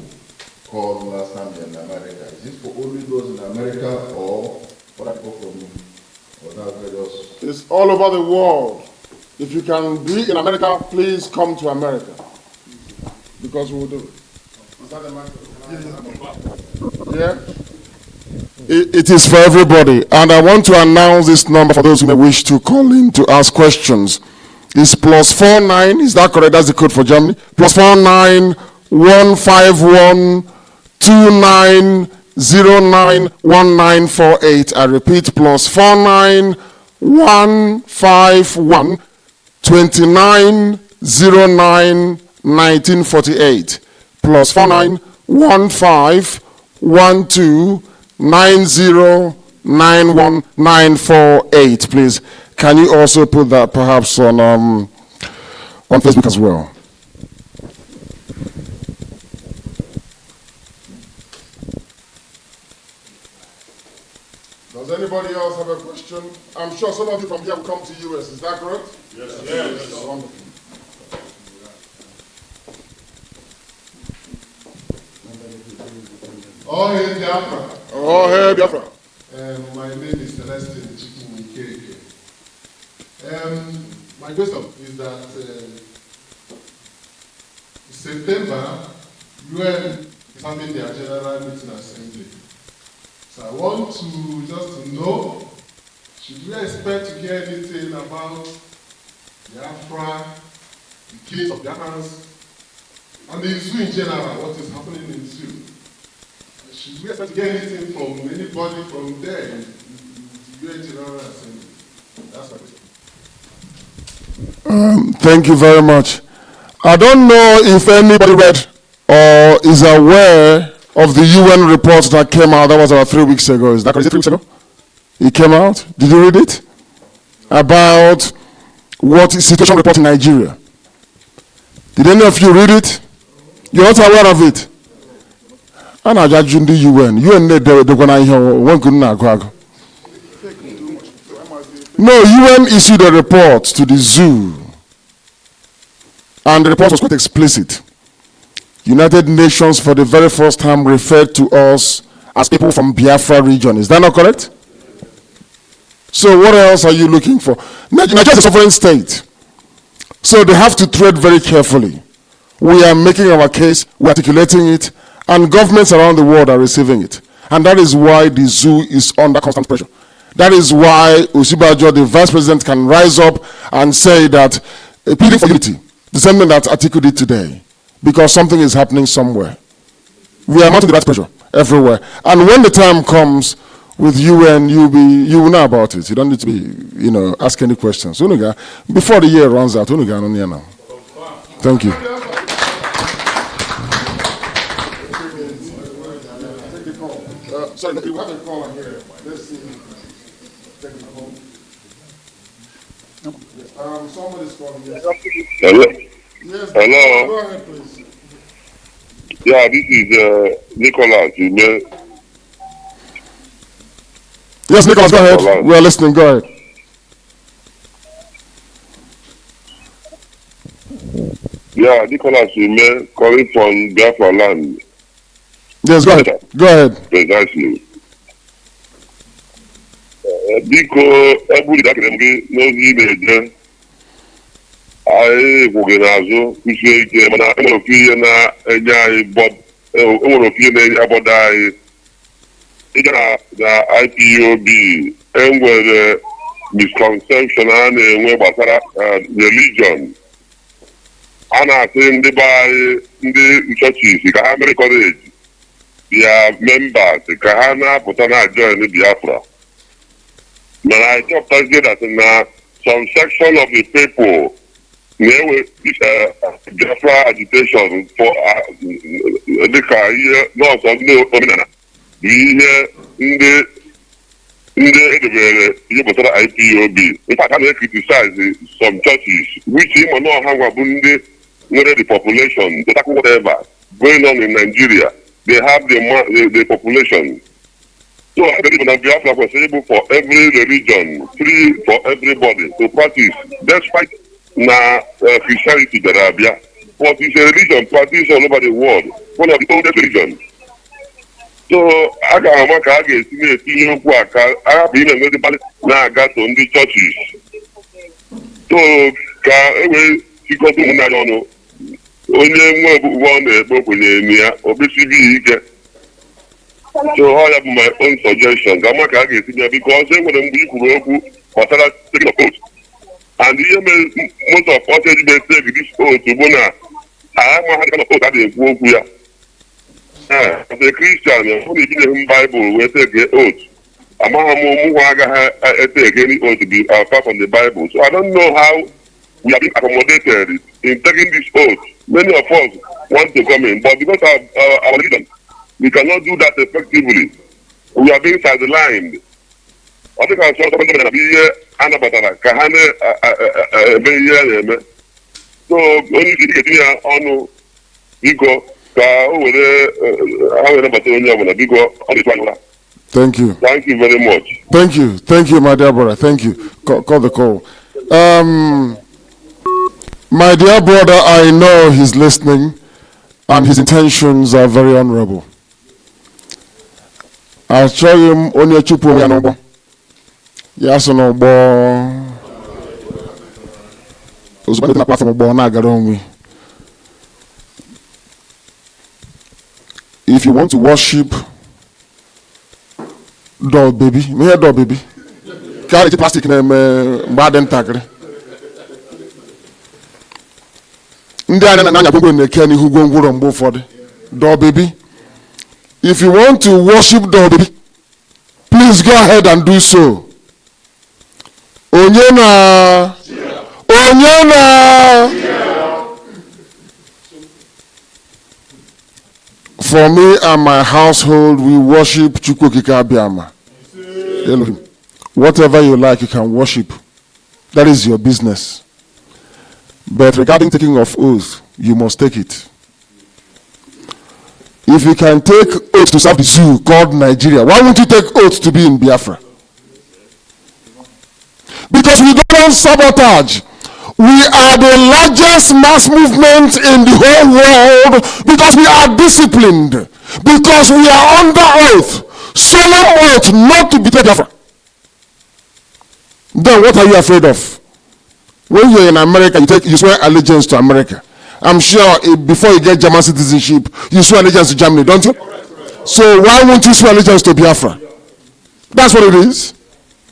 called last time in America. Is this for only those in America or for people from other various? It's all over the world. If you can be in America, please come to America. Because we will do it. Is that the microphone? Yeah? It is for everybody. And I want to announce this number for those who may wish to call in to ask questions. It's +49, is that correct? That's the code for Germany. +49 151 2909 1948. I repeat, +49 151 2909 1948. +49 1512 9091948. Please, can you also put that perhaps on Facebook as well? Does anybody else have a question? I'm sure some of you from here will come to US. Is that correct? Yes, yes. Wonderful. All hail Biafra. Oh, hey, Biafra. My name is Celestine Chikwuikeke. My question is that in September, UN is having their General Meeting Assembly. So I want to just to know, should we expect to hear anything about Biafra, the killings of Biafrans, and the zoo in general, what is happening in the zoo? Should we expect to get anything from anybody from there in the UN General Assembly? That's my question. Thank you very much. I don't know if anybody read or is aware of the UN report that came out. That was about 3 weeks ago. Is that correct? 3 weeks ago? It came out. Did you read it? About what is situation report in Nigeria. Did any of you read it? You're not aware of it? I'm not judging the UN. UN, they're going to hear one good now. No, UN issued a report to the zoo And the report was quite explicit. United Nations for the very first time referred to us as people from Biafra region. Is that not correct? So what else are you looking for? Nigeria is a sovereign state. So they have to tread very carefully. We are making our case, we're articulating it, and governments around the world are receiving it. And that is why the zoo is under constant pressure. That is why Osibajo, the vice president, can rise up and say that pleading for unity, the same thing that Atiku did today, because something is happening somewhere. We are mounting the right pressure everywhere. And when the time comes with UN, you will know about it. You don't need to be, ask any questions. Before the year runs out, now. Thank you. Sorry, you have a call here. Let's see. Take the call. Somebody's calling. Yes. Hello. Yes. Hello. Go ahead, please. Yeah, this is Nicholas. Yes, Nicholas, go ahead. Hello. We are listening. Go ahead. Yeah, Nicholas calling from Biafra land. Yes, go ahead. Go ahead. Precisely. Biko ebuli dakere mge n'ozi na-eje anyị kwụghị n'azụ kwụsie ike mana enwere ofu ihe na-enye anyị enwere ofu ihe na-enye abọdo anyị ịga na IPOB enwere misconception a na-enwe gbasara religion. A na-asị ndị be anyị ndị churches ka ha mere courage their members ka ha na-apụta na join Biafra. But I just target that now some section of the people this Biafra agitation for the career loss of no omina. We hear in the IPOB. In fact, I may criticize some churches which even know how the population, whatever going on in Nigeria. They have the population. So I believe that Biafra was able for every religion, free for everybody to practice, despite Christianity, Arabia. But it's a religion practiced all over the world, one of the oldest religions. So I got I have been now got on the churches. So she got to onye nwe one so I have my own suggestion. Because when we could taking a coach. And most of us they say this oath to Bona. I am a oath that they work here. As a Christian, only in the Bible we take oath. I'm take any oath to be apart from the Bible. So I don't know how we have been accommodated in taking this oath. Many of us want to come in, but because of our religion, we cannot do that effectively. We are being sidelined. I think I saw something that be here, Anabatara, Kahane, so only to get here on Bigo, Thank you. Thank you very much. Thank you. Thank you, my dear brother. Thank you. Call the call. My dear brother, I know he's listening and his intentions are very honorable. I'll show him on your chupu yanobo. Yes or no bo. If you want to worship doll baby, me doll baby. Carry the plastic name bad and tagre. Doll baby. If you want to worship doll baby, please go ahead and do so. Onyena. For me and my household, we worship Chukwukika Abiyama. Whatever you like, you can worship. That is your business. But regarding taking of oath, you must take it. If you can take oath to serve the zoo called Nigeria, why won't you take oath to be in Biafra? Because we don't sabotage. We are the largest mass movement in the whole world because we are disciplined, because we are under oath, solemn oath not to betray Biafra. Then what are you afraid of? When you're in America, you swear allegiance to America. I'm sure before you get German citizenship, you swear allegiance to Germany, don't you? So why won't you swear allegiance to Biafra? That's what it is.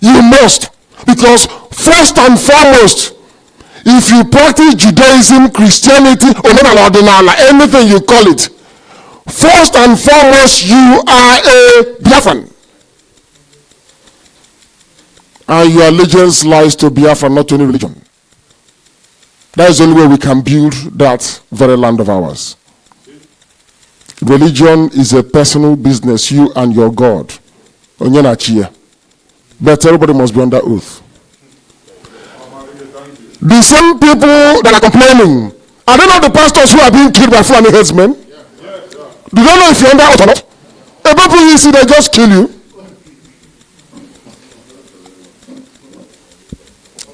You must. Because first and foremost, if you practice Judaism, Christianity, or anything you call it, first and foremost, you are a Biafran. And your allegiance lies to Biafra, not to any religion. That is the only way we can build that very land of ours. Religion is a personal business, you and your God. But everybody must be under oath. The same people that are complaining, are they not the pastors who are being killed by Fulani headsmen? Do they know if you're under oath or not? The people you see, they just kill you.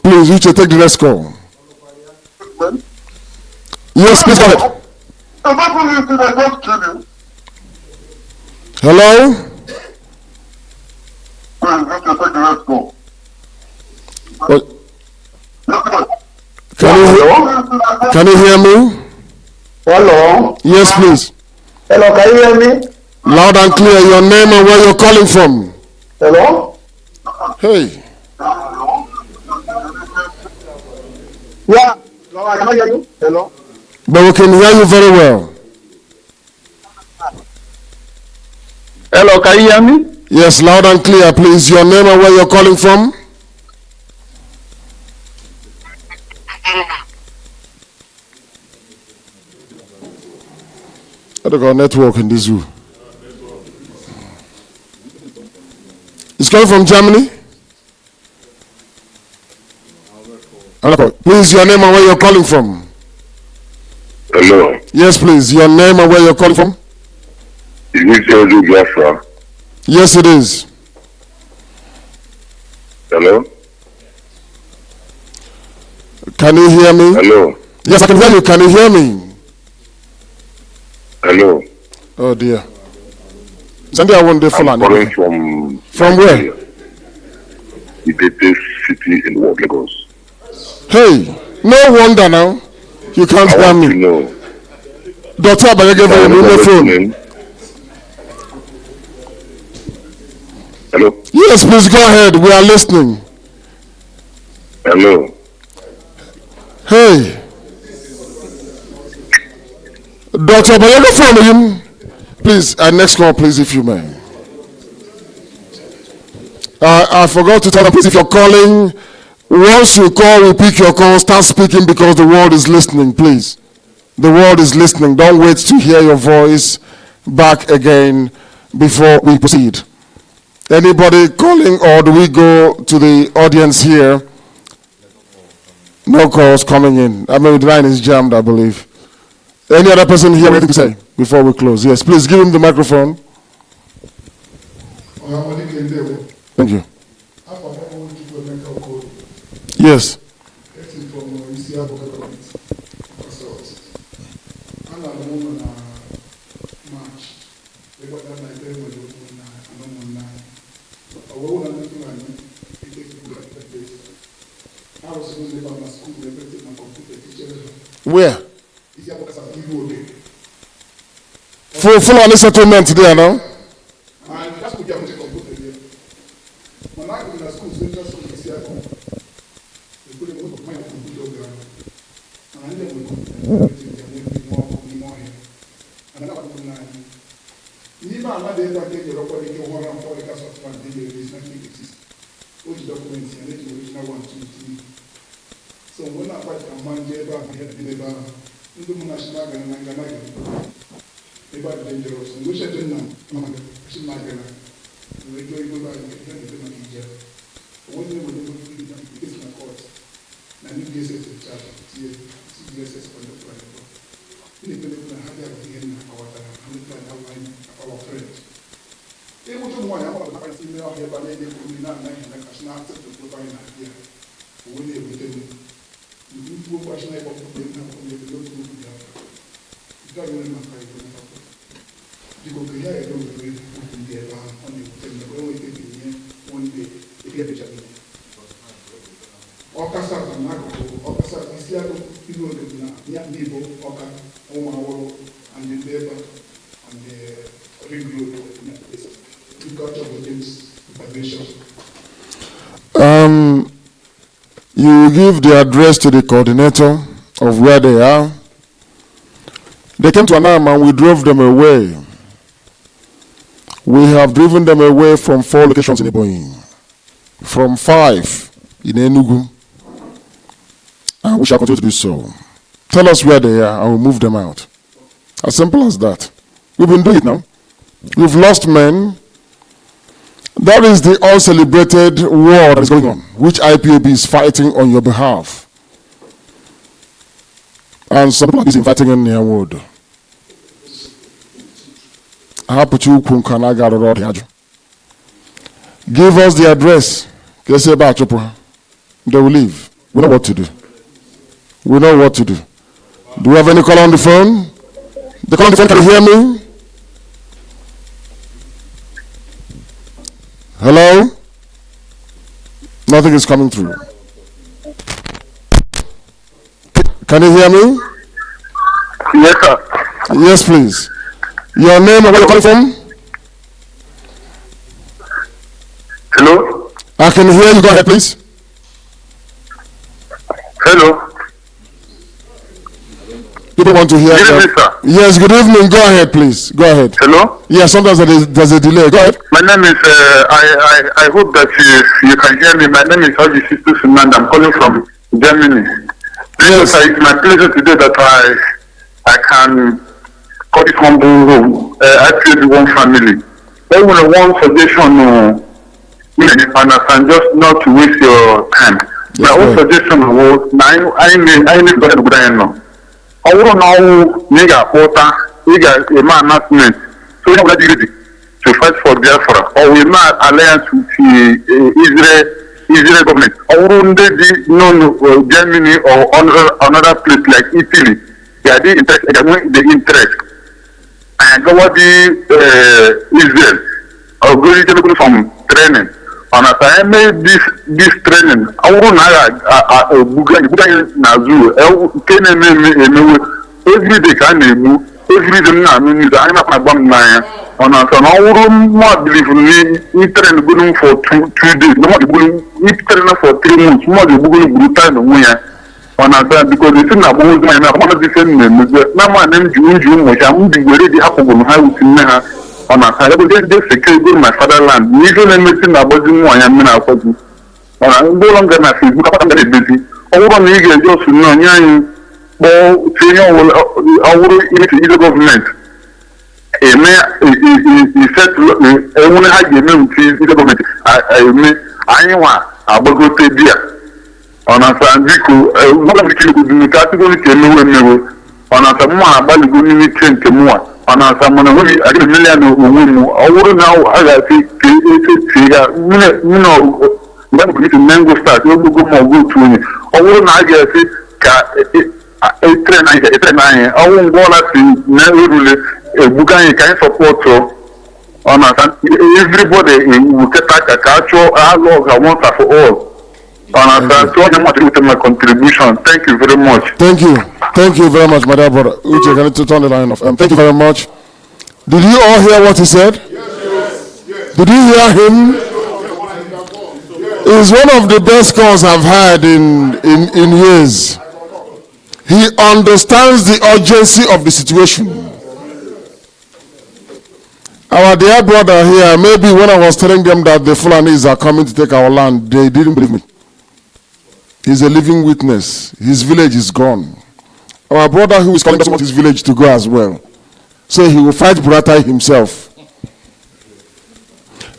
Please, you should take the next call. Yes, please go ahead. Hello? What? Can you hear me? Hello? Yes, please. Hello, can you hear me? Loud and clear, your name and where you're calling from. Hello? Hey. Yeah. No, I cannot hear you. Hello? But we can hear you very well. Hello, can you hear me? Yes, loud and clear, please. Your name and where you're calling from. I don't got network in this zoo. It's coming from Germany. Please, your name and where you're calling from. Hello. Yes, please. Your name and where you're calling from. Is this BIAFRA? Yes, it is. Hello? Can you hear me? Hello? Yes, I can hear you. Can you hear me? Hello? Oh, dear. Sunday, I want the I'm Fulani. calling from... From where? The biggest city in the world, Lagos. Hey, no wonder now. You can't I hear want to me. know... Doctor, I give you the phone. Hello? Yes, please go ahead. We are listening. Hello? Hey. Dr. Bayega phone him. Please, next call, please, if you may. I forgot to tell you, please, if you're calling, once you call, we pick your call, start speaking because the world is listening, please. The world is listening. Don't wait to hear your voice back again before we proceed. Anybody calling, or do we go to the audience here? No calls coming in. I mean, the line is jammed, I believe. Any other person here anything to say before we close? Yes, please give him the microphone. Thank you. Yes. Where? Full on the settlement there now. So when I fight a man, get back here, dangerous. And we should do now. She's not gonna. We go back and get the one thing we do is my court. And you get it to charge. CGSS on the plan. Independent of our friends. They would do one about the female here, but they didn't come in and I can not accept the providing idea. When they would do and the labor and the ring road. You got to this information. You give the address to the coordinator of where they are. They came to Anam and we drove them away. We have driven them away from 4 locations in Ebonyi, from 5 in Enugu, and we shall continue to do so. Tell us where they are and we'll move them out. As simple as that. We've been doing it now. We've lost men. That is the uncelebrated war that is going on, which IPOB is fighting on your behalf. And some people are busy fighting in their word. Give us the address. They will leave. We know what to do. We know what to do. Do we have any caller on the phone? The caller on the phone, can you hear me? Hello? Nothing is coming through. Can you hear me? Yes, sir. Yes, please. Your name and where you're calling from? Hello? I can hear you. Go ahead, please. Hello? People want to hear Good evening, sir. Yes, good evening. Go ahead, please. Go ahead. Hello? Yes, sometimes there's a delay. Go ahead. My name is, I hope that you can hear me. My name is Haji Sistu Suman. I'm calling from Germany. Yes. It's my pleasure today that I can call this humble room. I feel one family. I want one suggestion, and just not to waste your time. Yes, my own suggestion was, I need to go down. I don't know, nigga, a man announcement. So we are ready to fight for BIAFRA. Or we not alliance with the Israel government. Or Germany or another place like Italy. They are the interest. And go what Israel or going to from training. And as I made this training, I won't every day can move, every day I'm not my bum now. And as an hour more believe me, train going for 2 days, no more train for 3 months, more the going time where. And as because the thing about my one of the same name, no man named June, which I'm already happen on how to know. On a side, just secure my fatherland. Even anything about you, I am now for you. I'm no longer my Facebook, I'm very busy. Over on the just know, our government. A mayor said, I want to have the government. I want a bogo beer. On a Sandico, one of the children category can know on a Samoa, Balaguni train to more. On a Samoa, I get a million of women. I wouldn't know how I think, when we to mango start, you go more good to me. I wouldn't I get a train. I won't go to never Bugan can support on everybody will get a culture, our laws are once and for all. My contribution. Thank you very much. Thank you. Thank you very much, my dear brother. Uche, can you turn the line off? Thank you very much. Did you all hear what he said? Yes. Did you hear him? It's one of the best calls I've had in years. He understands the urgency of the situation. Our dear brother here, maybe when I was telling them that the Fulanis are coming to take our land, they didn't believe me. He's a living witness. His village is gone. Our brother who is calling doesn't want his village to go as well. So he will fight Buratai himself.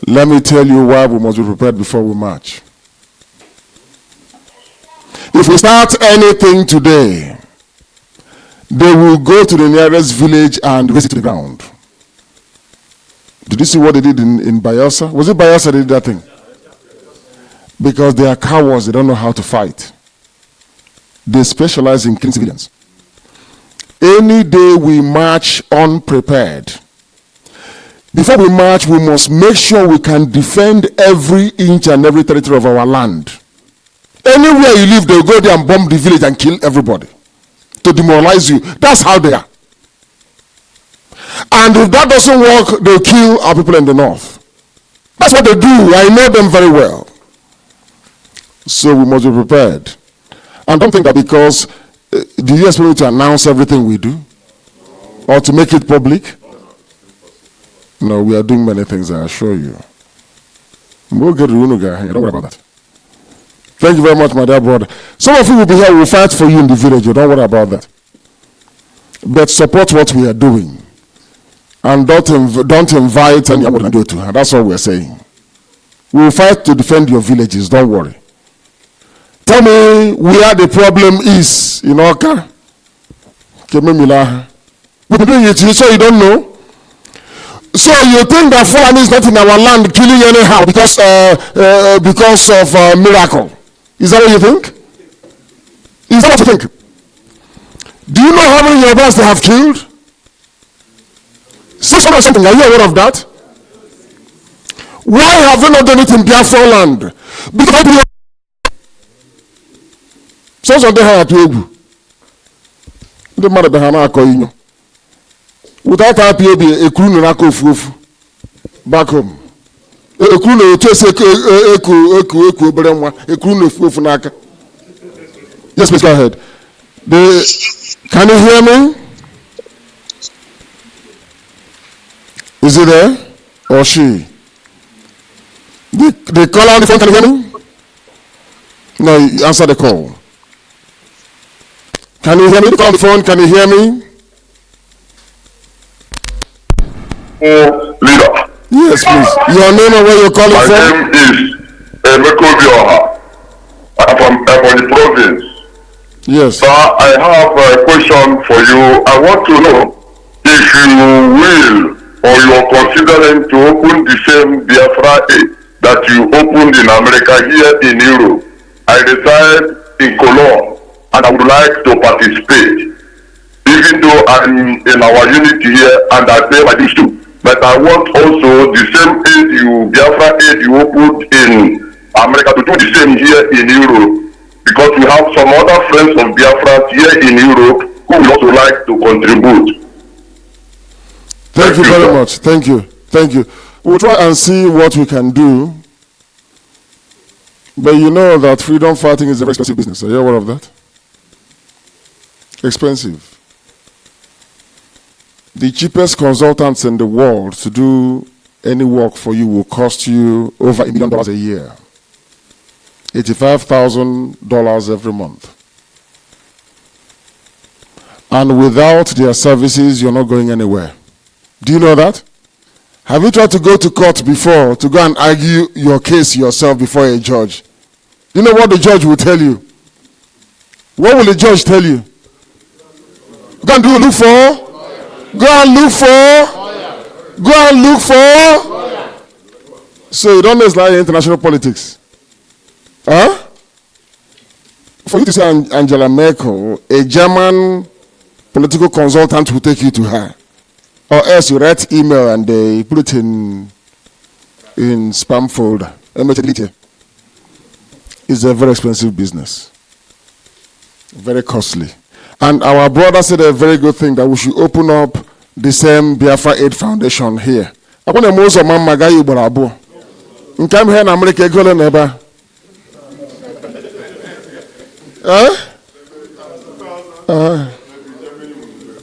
Let me tell you why we must be prepared before we march. If we start anything today, they will go to the nearest village and raise it to the ground. Did you see what they did in Bayelsa? Was it Bayelsa that did that thing? Because they are cowards, they don't know how to fight. They specialize in killing civilians. Any day we march unprepared, before we march, we must make sure we can defend every inch and every territory of our land. Anywhere you live, they'll go there and bomb the village and kill everybody to demoralize you. That's how they are. And if that doesn't work, they'll kill our people in the north. That's what they do. I know them very well. So we must be prepared. And don't think that because do you expect me to announce everything we do? Or to make it public? No, we are doing many things, I assure you. We'll get to Unuga. Don't worry about that. Thank you very much, my dear brother. Some of you will be here, we'll fight for you in the village. Don't worry about that. But support what we are doing. And don't invite anyone to do it to her. That's all we're saying. We'll fight to defend your villages, don't worry. Tell me where the problem is in Oka. We've been doing it, so you don't know. So you think that Fulani is not in our land killing anyhow because of miracle? Is that what you think? Is that what you think? Do you know how many Yorubas they have killed? 600 something. Are you aware of that? Why have they not done it in Biafra land? Because so they have to do. The mother behana koinyo. Without IPOB, a crew no fufu back home. A crew no chase a crew no fufu naka. Yes, please go ahead. Can you hear me? Is it there? Or she? The caller on the phone, can you hear me? No, you answer the call. Can you hear me? The call on the phone, can you hear me? Leader. Yes, please. Your name and where you're calling from? My name is Emeko. I'm from the province. Yes. Sir, I have a question for you. I want to know if you will or you are considering to open the same BIAFRA that you opened in America here in Europe. I reside in Cologne and I would like to participate. Even though I'm in our unity here and I pay my dues too. But I want also the same BIAFRA aid you opened in America to do the same here in Europe. Because we have some other friends of Biafra here in Europe who would also like to contribute. Thank you very much. Thank you. Thank you. We'll try and see what we can do. But you know that freedom fighting is a very expensive business. Are you aware of that? Expensive. The cheapest consultants in the world to do any work for you will cost you over $1 million a year. $85,000 every month. And without their services, you're not going anywhere. Do you know that? Have you tried to go to court before to go and argue your case yourself before a judge? Do you know what the judge will tell you? What will the judge tell you? Go and look for? Go and look for? Go and look for? So you don't know it's like international politics. Huh? For you to say Angela Merkel, a German political consultant will take you to her. Or else you write email and they put it in spam folder. It's a very expensive business. Very costly. And our brother said a very good thing that we should open up the same Biafra Aid Foundation here. I want to most of my magayi barabo. In time here in America, go to neighbor.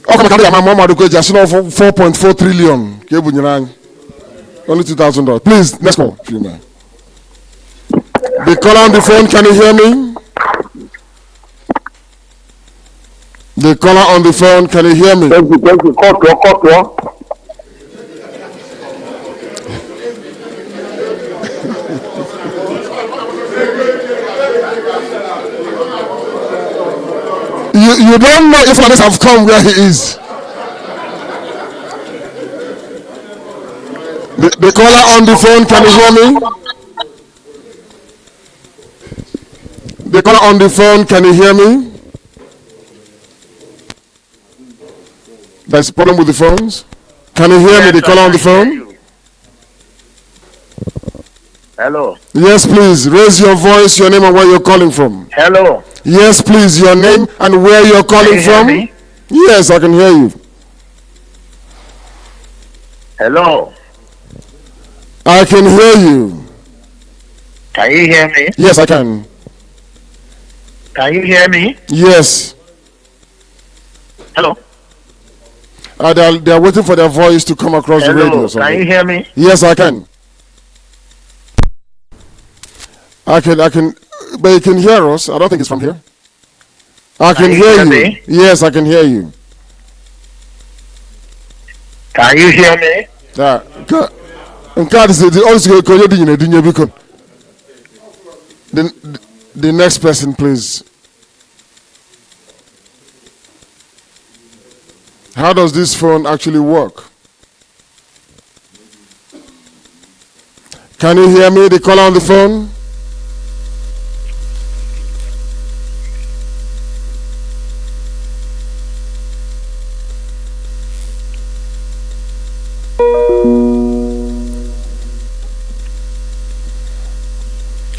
Okay, my mama do just 4.4 trillion. Only $2,000. Please, next call. The caller on the phone, can you hear me? The caller on the phone, can you hear me? Thank you. Cut. You don't know if others have come where he is. The caller on the phone, can you hear me? The caller on the phone, can you hear me? There's a problem with the phones? Can you hear me, the caller on the phone? Hello. Yes, please. Raise your voice, your name and where you're calling from. Hello. Yes, please. Your name and where you're calling from. Hear me? Yes, I can hear you. Hello. I can hear you. Can you hear me? Yes, I can. Can you hear me? Yes. Hello. They're waiting for their voice to come across the radio. Hello. Or something. Can you hear me? Yes, I can. I can, but you can hear us. I don't think it's from here. I can hear you. Me? Yes, I can hear you. Can you hear me? The next person, please. How does this phone actually work? Can you hear me, the caller on the phone?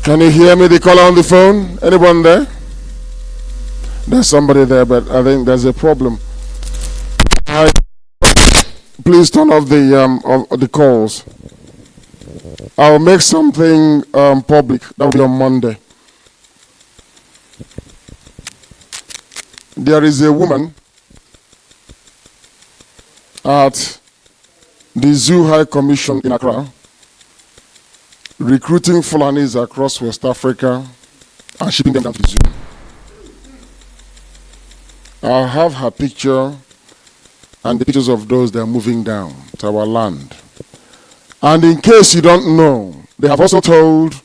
Can you hear me, the caller on the phone? Anyone there? There's somebody there, but I think there's a problem. Please turn off the calls. I'll make something public. That will be on Monday. There is a woman at the Zoo High Commission in Accra recruiting Fulanis across West Africa and shipping them down to the zoo. I'll have her picture and the pictures of those that are moving down to our land. And in case you don't know, they have also told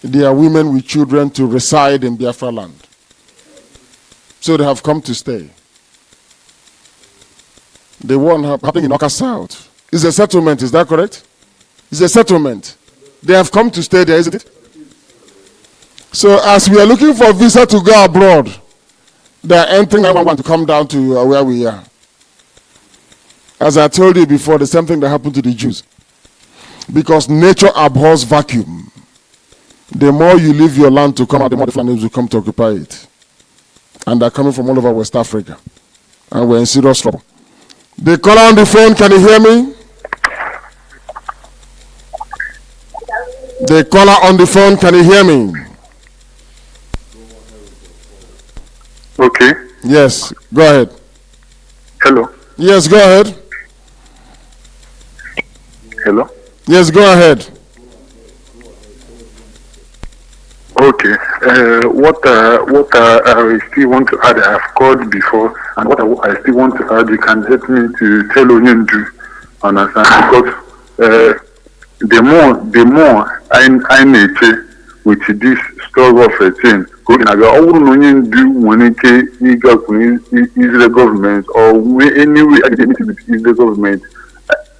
their women with children to reside in Biafra land. So they have come to stay. The one happening in Oka South is a settlement, is that correct? It's a settlement. They have come to stay there, isn't it? So as we are looking for a visa to go abroad, they are entering 911 to come down to where we are. As I told you before, the same thing that happened to the Jews. Because nature abhors vacuum. The more you leave your land to come out, the more the Fulanis will come to occupy it. And they're coming from all over West Africa. And we're in serious trouble. The caller on the phone, can you hear me? The caller on the phone, can you hear me? Okay. Yes, go ahead. Hello. Yes, go ahead. Hello. Yes, go ahead. Okay. What I still want to add, I have called before, and what I still want to add, you can help me to tell Onyendu, understand? Because the more I nature with this story of a thing, going to Onyendu when it Israel government or anyway identity with Israel government,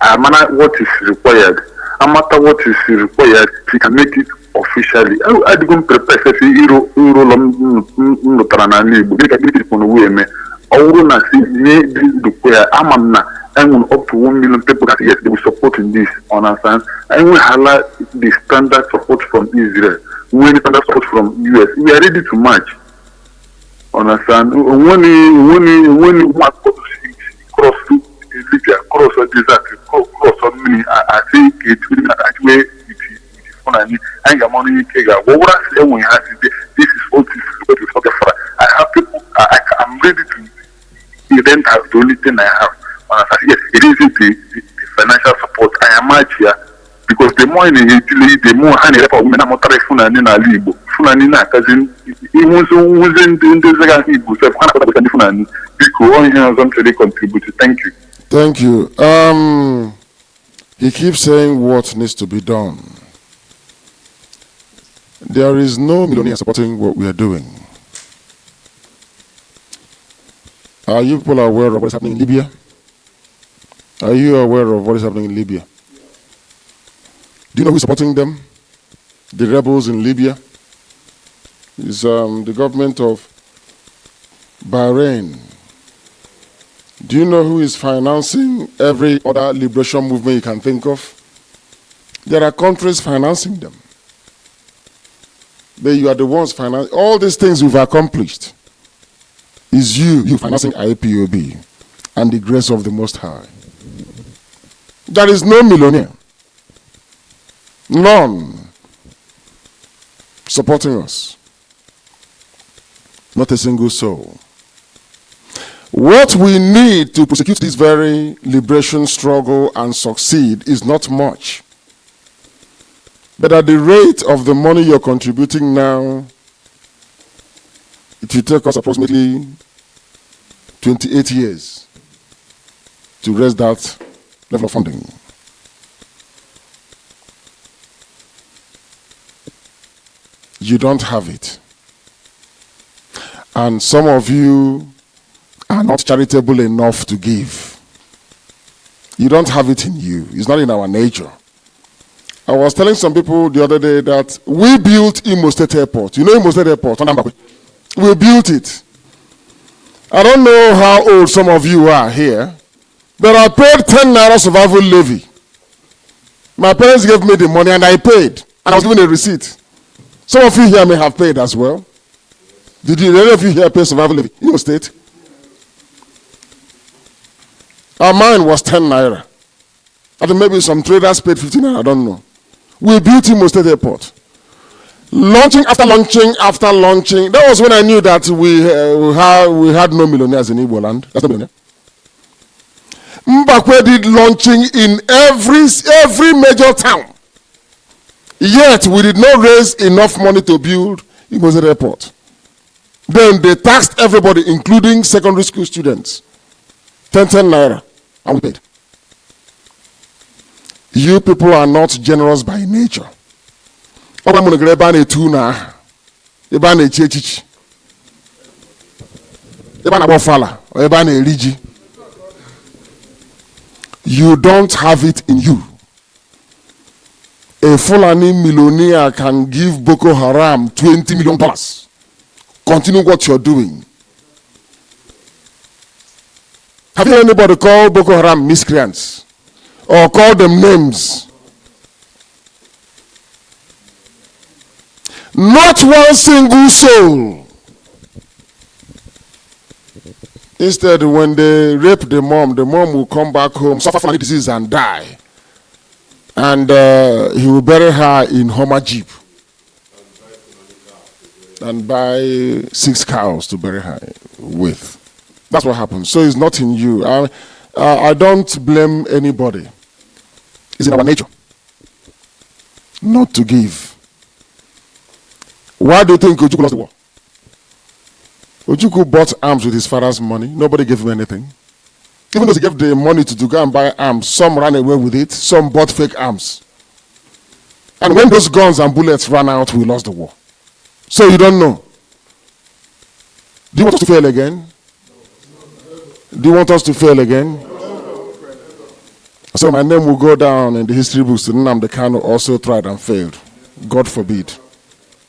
no matter what is required, no matter what is required, we can make it officially. I didn't prepare to see Euro Taranali, but I did it on the way. I want to see the Amamna and up to 1 million people that yes, they will support in this, understand? And we highlight the standard support from Israel, we need standard support from US. We are ready to match, understand? When you want to cross Libya, cross the desert, cross on me, I think it will actually. And your money, this is what is for the far. I have people, I'm ready to event as the only thing I have. Yes, it is the financial support. I am out here because the more in Italy, the more honey for women are more Fulani na Libo. Fulani na cousin, he was in the second Igbo, so I'm Fulani. Because one here something contributed. Thank you. Thank you. He keeps saying what needs to be done. There is no millionaire supporting what we are doing. Are you people aware of what is happening in Libya? Are you aware of what is happening in Libya? Do you know who is supporting them? The rebels in Libya? It's the government of Bahrain Do you know who is financing every other liberation movement you can think of? There are countries financing them. But you are the ones financing. All these things we've accomplished is you financing IPOB and the grace of the Most High. There is no millionaire, none, supporting us. Not a single soul. What we need to prosecute this very liberation struggle and succeed is not much. But at the rate of the money you're contributing now, it will take us approximately 28 years to raise that level of funding. You don't have it. And some of you are not charitable enough to give. You don't have it in you. It's not in our nature. I was telling some people the other day that we built Imo State Airport. You know Imo State Airport? We built it. I don't know how old some of you are here, but I paid 10 naira survival levy. My parents gave me the money and I paid. And I was given a receipt. Some of you here may have paid as well. Did any of you here pay survival levy in your state? Mine was 10 naira. I think maybe some traders paid 15 naira, I don't know. We built Imo State Airport. Launching after launching. That was when I knew that we had no millionaires in Igbo land. That's not millionaire. Mbakwe did launching in every major town. Yet we did not raise enough money to build Imo State Airport. Then they taxed everybody, including secondary school students. 10 naira. And we paid. You people are not generous by nature. You don't have it in you. A Fulani millionaire can give Boko Haram $20 million. Continue what you're doing. Have you heard anybody call Boko Haram miscreants? Or call them names? Not one single soul. Instead, when they rape the mom will come back home, suffer from disease and die. And he will bury her in Homer Jeep. And buy 6 cows to bury her with. That's what happens. So it's not in you. I don't blame anybody. It's in our nature not to give. Why do you think Ojukwu lost the war? Ojukwu bought arms with his father's money. Nobody gave him anything. Even though he gave the money to go and buy arms, some ran away with it, some bought fake arms. And when those guns and bullets ran out, we lost the war. So you don't know. Do you want us to fail again? Do you want us to fail again? So my name will go down in the history books. Nnamdi Kanu also tried and failed. God forbid.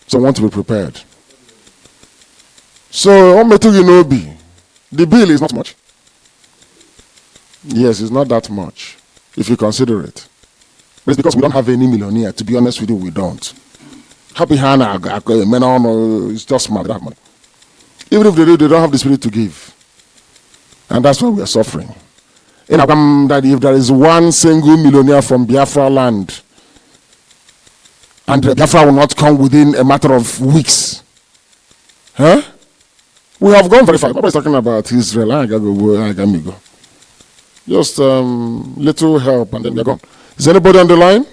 So I want to be prepared. So the bill is not much. Yes, it's not that much, if you consider it. But it's because we don't have any millionaire. To be honest with you, we don't. Happy Hannah, it's just smart, they don't have money. Even if they do, they don't have the spirit to give. And that's why we are suffering. That if there is one single millionaire from Biafra land, and Biafra will not come within a matter of weeks. Huh? We have gone very far. What is talking about Israel? I gotta go. Just little help and then we're gone. Is anybody on the line?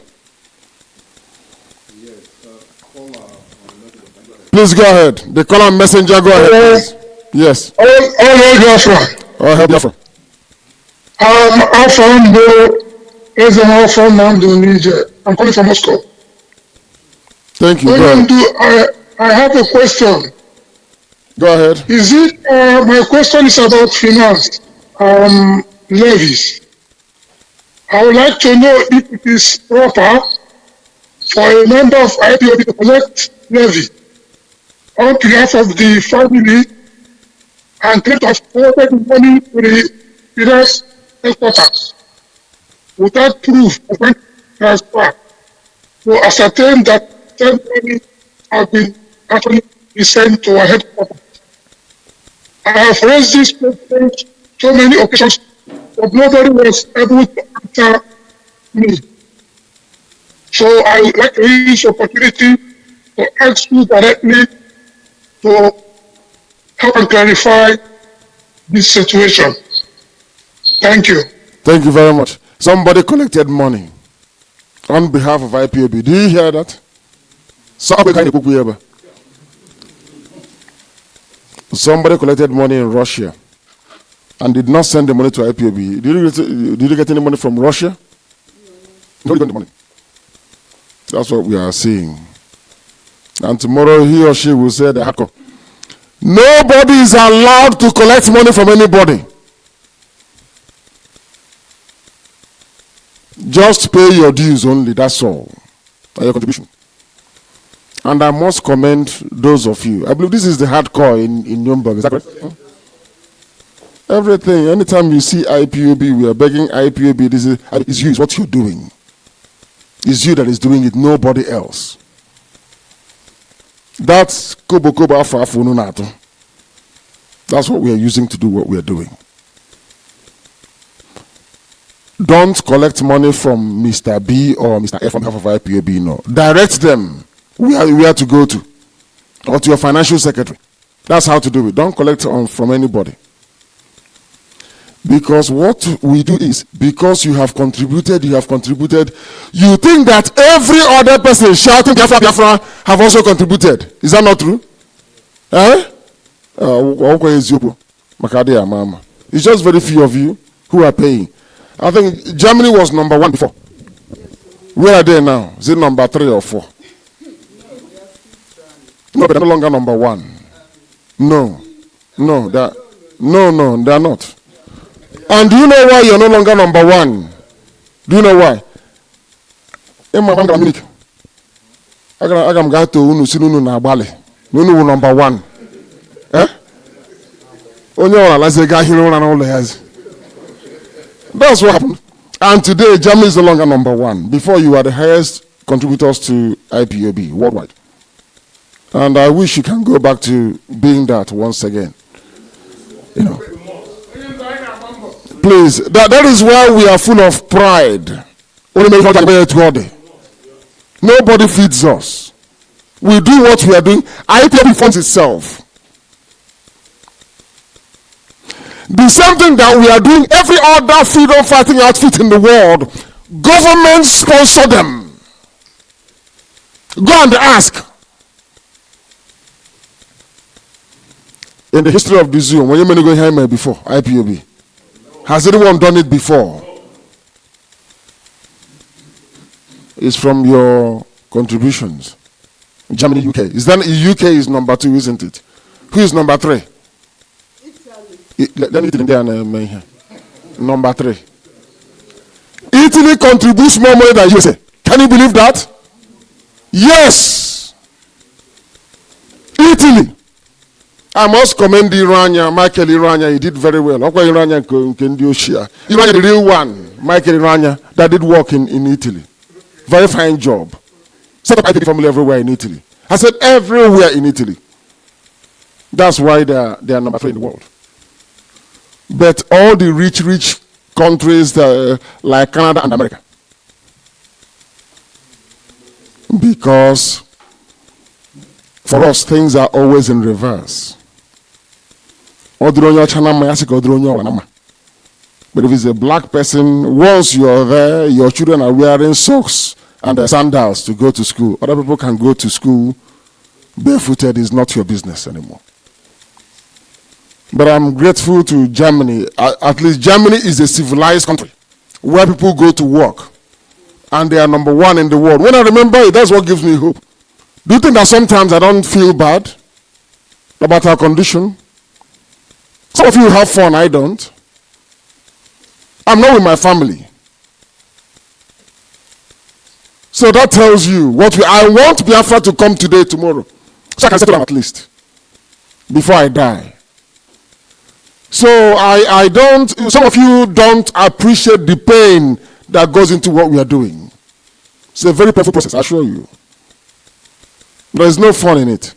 Please go ahead. The caller messenger, go ahead. Please. Yes. Hello, Biafra. Oh, help Biafra. I'm calling from Moscow. Thank you. I have a question. Go ahead. My question is about finance, levies. I would like to know if it is proper for a member of IPOB to collect levy on behalf of the family and claim to have forwarded money to the finance headquarters without proof of bank transfer to ascertain that said money has been actually sent to our headquarters. I have raised this question so many occasions, but nobody was able to answer me. So I would like to use the opportunity to ask you directly to help and clarify this situation. Thank you. Thank you very much. Somebody collected money on behalf of IPOB. Do you hear that? Somebody collected money in Russia and did not send the money to IPOB. Did you get any money from Russia? No, you got the money. That's what we are seeing. And tomorrow he or she will say the hacker. Nobody is allowed to collect money from anybody. Just pay your dues only, that's all. And your contribution. And I must commend those of you. I believe this is the hardcore in NUREMBERG. Is that correct? Everything, anytime you see IPOB, we are begging IPOB, this is you, it's what you're doing. It's you that is doing it, nobody else. That's Kobo Afu Nunato. That's what we are using to do what we are doing. Don't collect money from Mr. B or Mr. F on behalf of IPOB, no. Direct them where to go to, or to your financial secretary. That's how to do it. Don't collect from anybody. Because what we do is, because you have contributed, you think that every other person shouting Biafra, Biafra have also contributed. Is that not true? It's just very few of you who are paying. I think Germany was number 1 before. Where are they now? Is it number 3 or 4? No, but they're no longer number 1. No, they're not. And do you know why you're no longer number 1? Do you know why? I'm going to unu na Bali. Unu number 1. That's what happened. And today, Germany is no longer number 1. Before, you were the highest contributors to IPOB worldwide. And I wish you can go back to being that once again. You know. Please, that is why we are full of pride. Nobody feeds us. We do what we are doing. IPOB funds itself. The same thing that we are doing, every other freedom fighting outfit in the world, governments sponsor them. Go and ask. In the history of the Zoom, when you may go here before, IPOB, has anyone done it before? It's from your contributions. Germany, UK. Is that UK is number 2, isn't it? Who is number 3? Let me get in there. Number 3. Italy contributes more money than USA. Can you believe that? Yes. Italy. I must commend Michael Irania. He did very well. Irania, the real one, Michael Irania, that did work in Italy. Very fine job. Set up IPOB family everywhere in Italy. I said everywhere in Italy. That's why they are number 3 in the world. But all the rich countries like Canada and America. Because for us, things are always in reverse. But if it's a black person, once you're there, your children are wearing socks and sandals to go to school. Other people can go to school barefooted. Is not your business anymore. But I'm grateful to Germany. At least Germany is a civilized country where people go to work and they are number 1 in the world. When I remember it, that's what gives me hope. Do you think that sometimes I don't feel bad about our condition? Some of you have fun, I don't. I'm not with my family. So that tells you what I want Biafra to come today, tomorrow. So I can settle them at least before I die. So I don't, some of you don't appreciate the pain that goes into what we are doing. It's a very painful process, I assure you. There is no fun in it.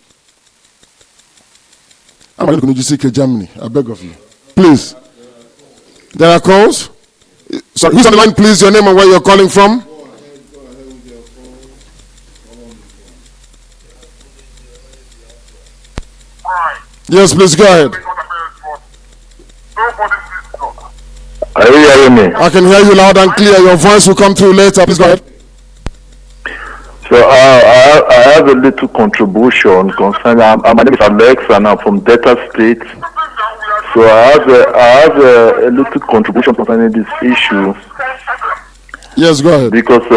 I'm going to UCHE Germany, I beg of you. Please. There are calls? Sorry, who's on the line, please? Your name and where you're calling from? Yes, please go ahead. Are you hearing me? I can hear you loud and clear. Your voice will come through later. Please go ahead. So I have a little contribution concerning. My name is Alex, and I'm from Delta State. So I have a little contribution concerning this issue. Yes, go ahead. Because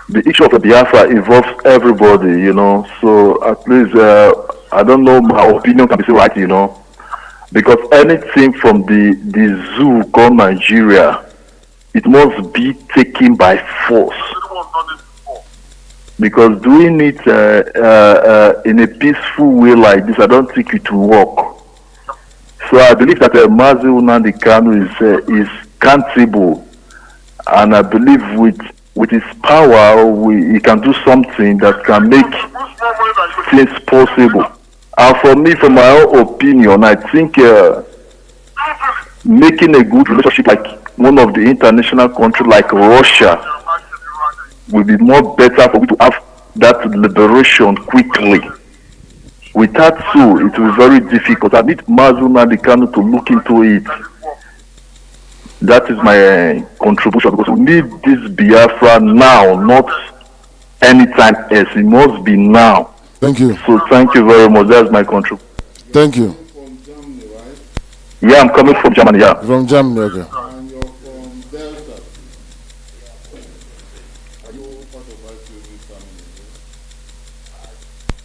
the issue of the BIAFRA involves everybody, you know. So at least I don't know, my opinion can be so right, you know. Because anything from the zoo called Nigeria, it must be taken by force. Because doing it in a peaceful way like this, I don't think it will work. So I believe that Mazi Nnamdi Kanu is countable, and I believe with his power, he can do something that can make things possible. And for me, from my own opinion, I think making a good relationship like one of the international countries like Russia will be more better for we to have that liberation quickly. Without so, it will be very difficult. I need Mazi Nnamdi Kanu to look into it. That is my contribution, because we need this Biafra now, not anytime else. It must be now. Thank you. So thank you very much. That's my contribution. Thank you. From Germany, right? Yeah, I'm coming from Germany, yeah. From Germany, okay. And you're from Delta.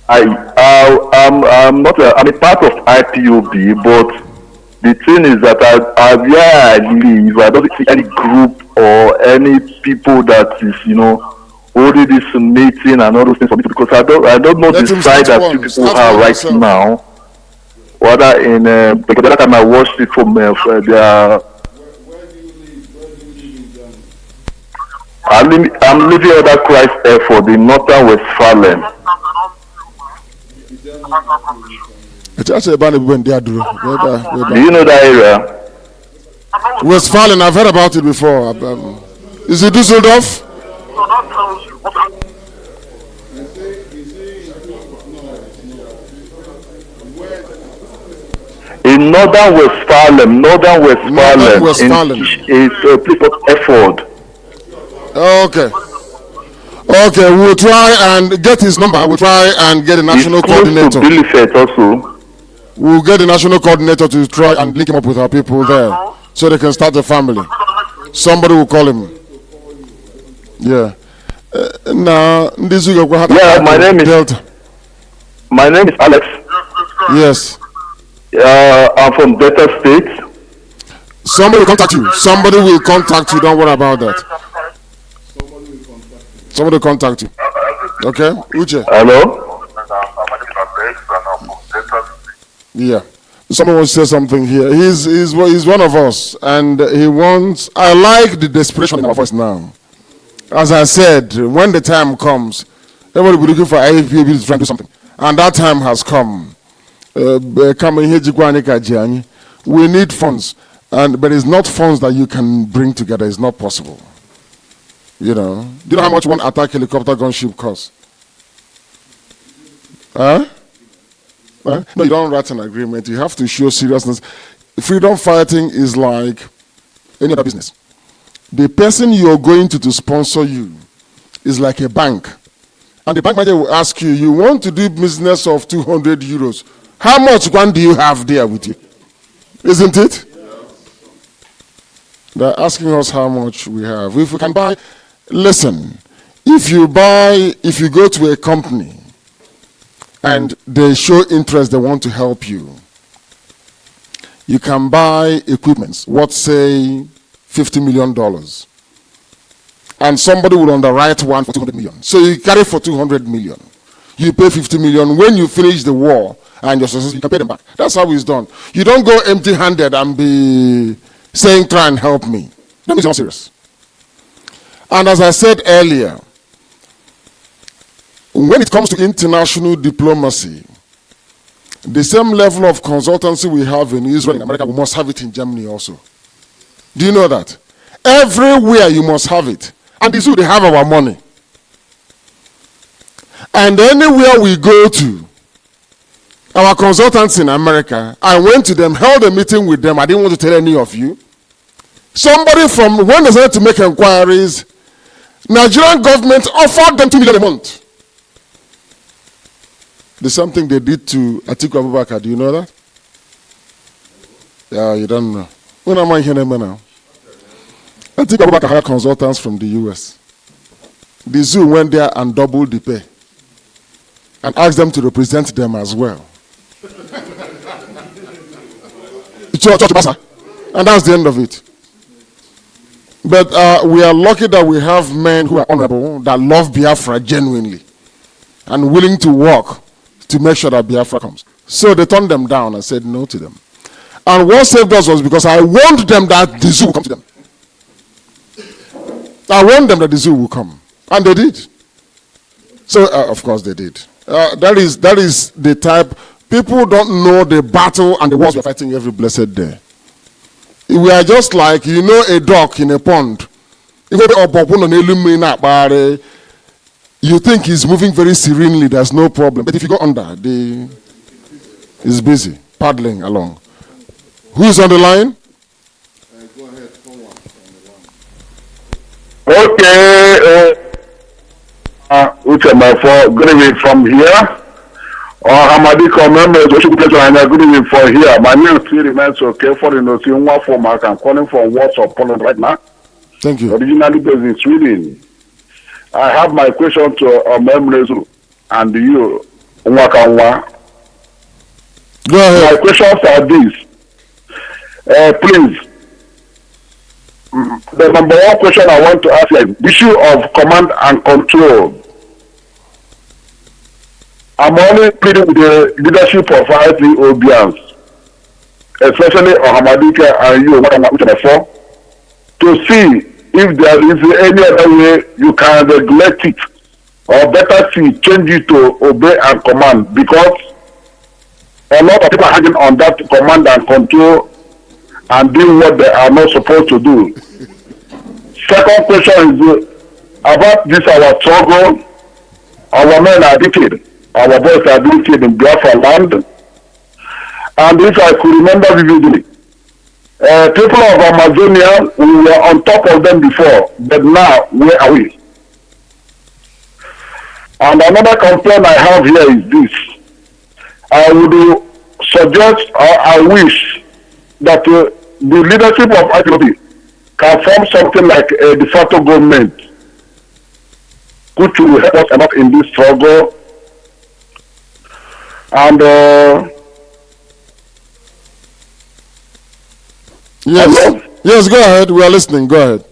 Are you part of IPOB family? I'm not I'm a part of IPOB, but the thing is that where I live, I don't see any group or any people that is, you know, holding this meeting and all those things for me, because I don't know the side that you people are right now. Whether in because the last time I watched it from their Where do you live? Where do you live in Germany? I'm living under Christ Effort in Northern Westphalen. It's actually about Do you know that area? Westphalen, I've heard about it before. Is it Düsseldorf? In Northern Westphalen, it's a place of effort. Okay. Okay, we'll try and get his number. We'll try and get a national coordinator. Also. We'll get the national coordinator to try and link him up with our people there, so they can start a family. Somebody will call him. Yeah. Now, yeah, my name is Alex. Yes. I'm from Delta State. Somebody will contact you. Somebody will contact you. Don't worry about that. Somebody will contact you. Okay? UCHE. Hello? Yeah. Someone wants to say something here. He's one of us, and he wants. I like the desperation in our voice now. As I said, when the time comes, everybody will be looking for IPOB to try and do something, and that time has come. We need funds, but it's not funds that you can bring together. It's not possible. You know. Do you know how much one attack helicopter gunship costs? Huh? No, you don't write an agreement. You have to show seriousness. Freedom fighting is like any other business. The person you're going to sponsor you is like a bank. And the bank manager will ask you, you want to do business of 200 euros. How much one do you have there with you? Isn't it? They're asking us how much we have. If we can buy, listen, if you go to a company and they show interest, they want to help you, you can buy equipments, what say $50 million. And somebody will underwrite one for 200 million. So you carry for 200 million. You pay 50 million. When you finish the war, and your successors, you can pay them back. That's how it's done. You don't go empty-handed and be saying, try and help me. That means you're not serious. And as I said earlier, when it comes to international diplomacy, the same level of consultancy we have in Israel and America, we must have it in Germany also. Do you know that? Everywhere you must have it. And this is they have our money. And anywhere we go to, our consultants in America, I went to them, held a meeting with them. I didn't want to tell any of you. Somebody from, when they started to make inquiries, Nigerian government offered them 2 million a month. The same thing they did to Atiku Abubakar. Do you know that? Yeah, you don't know. When am I hearing them now? Atiku Abubakar hired consultants from the US. The zoo went there and doubled the pay and asked them to represent them as well. And that's the end of it. But we are lucky that we have men who are honorable, that love Biafra genuinely and willing to work to make sure that Biafra comes. So they turned them down and said no to them. And what saved us was because I warned them that the zoo will come to them. I warned them that the zoo will come. And they did. So, of course they did. That is the type, people don't know the battle and the wars we're fighting every blessed day. We are just like, you know, a duck in a pond. You think he's moving very serenely, there's no problem. But if you go under, he's busy, paddling along. Who's on the line? Go ahead, someone on the line. Okay, UCHE MEFOR, good evening from here. Hamadiko members, good evening for here. My name still remains okay for in one format. I'm calling from Warsaw, Poland right now. Thank you. Originally based in Sweden. I have my question to members and you, Nwakanwa. Go ahead. My questions are these. Please, the number one question I want to ask is the issue of command and control. I'm only pleading with the leadership of IPOBians, especially Hamadika and you, UCHE MEFOR, to see if there is any other way you can regulate it, or better see, change it to obey and command, because a lot of people are hanging on that command and control and doing what they are not supposed to do. Second question is about this our struggle. Our men are wicked. Our boys are wicked in Biafra land. And if I could remember vividly, people of Amazonia, we were on top of them before, but now where are we? And another complaint I have here is this. I would suggest or I wish that the leadership of IPOB can form something like a de facto government which will help us a lot in this struggle. And yes, hello? Yes, go ahead. We are listening. Go ahead.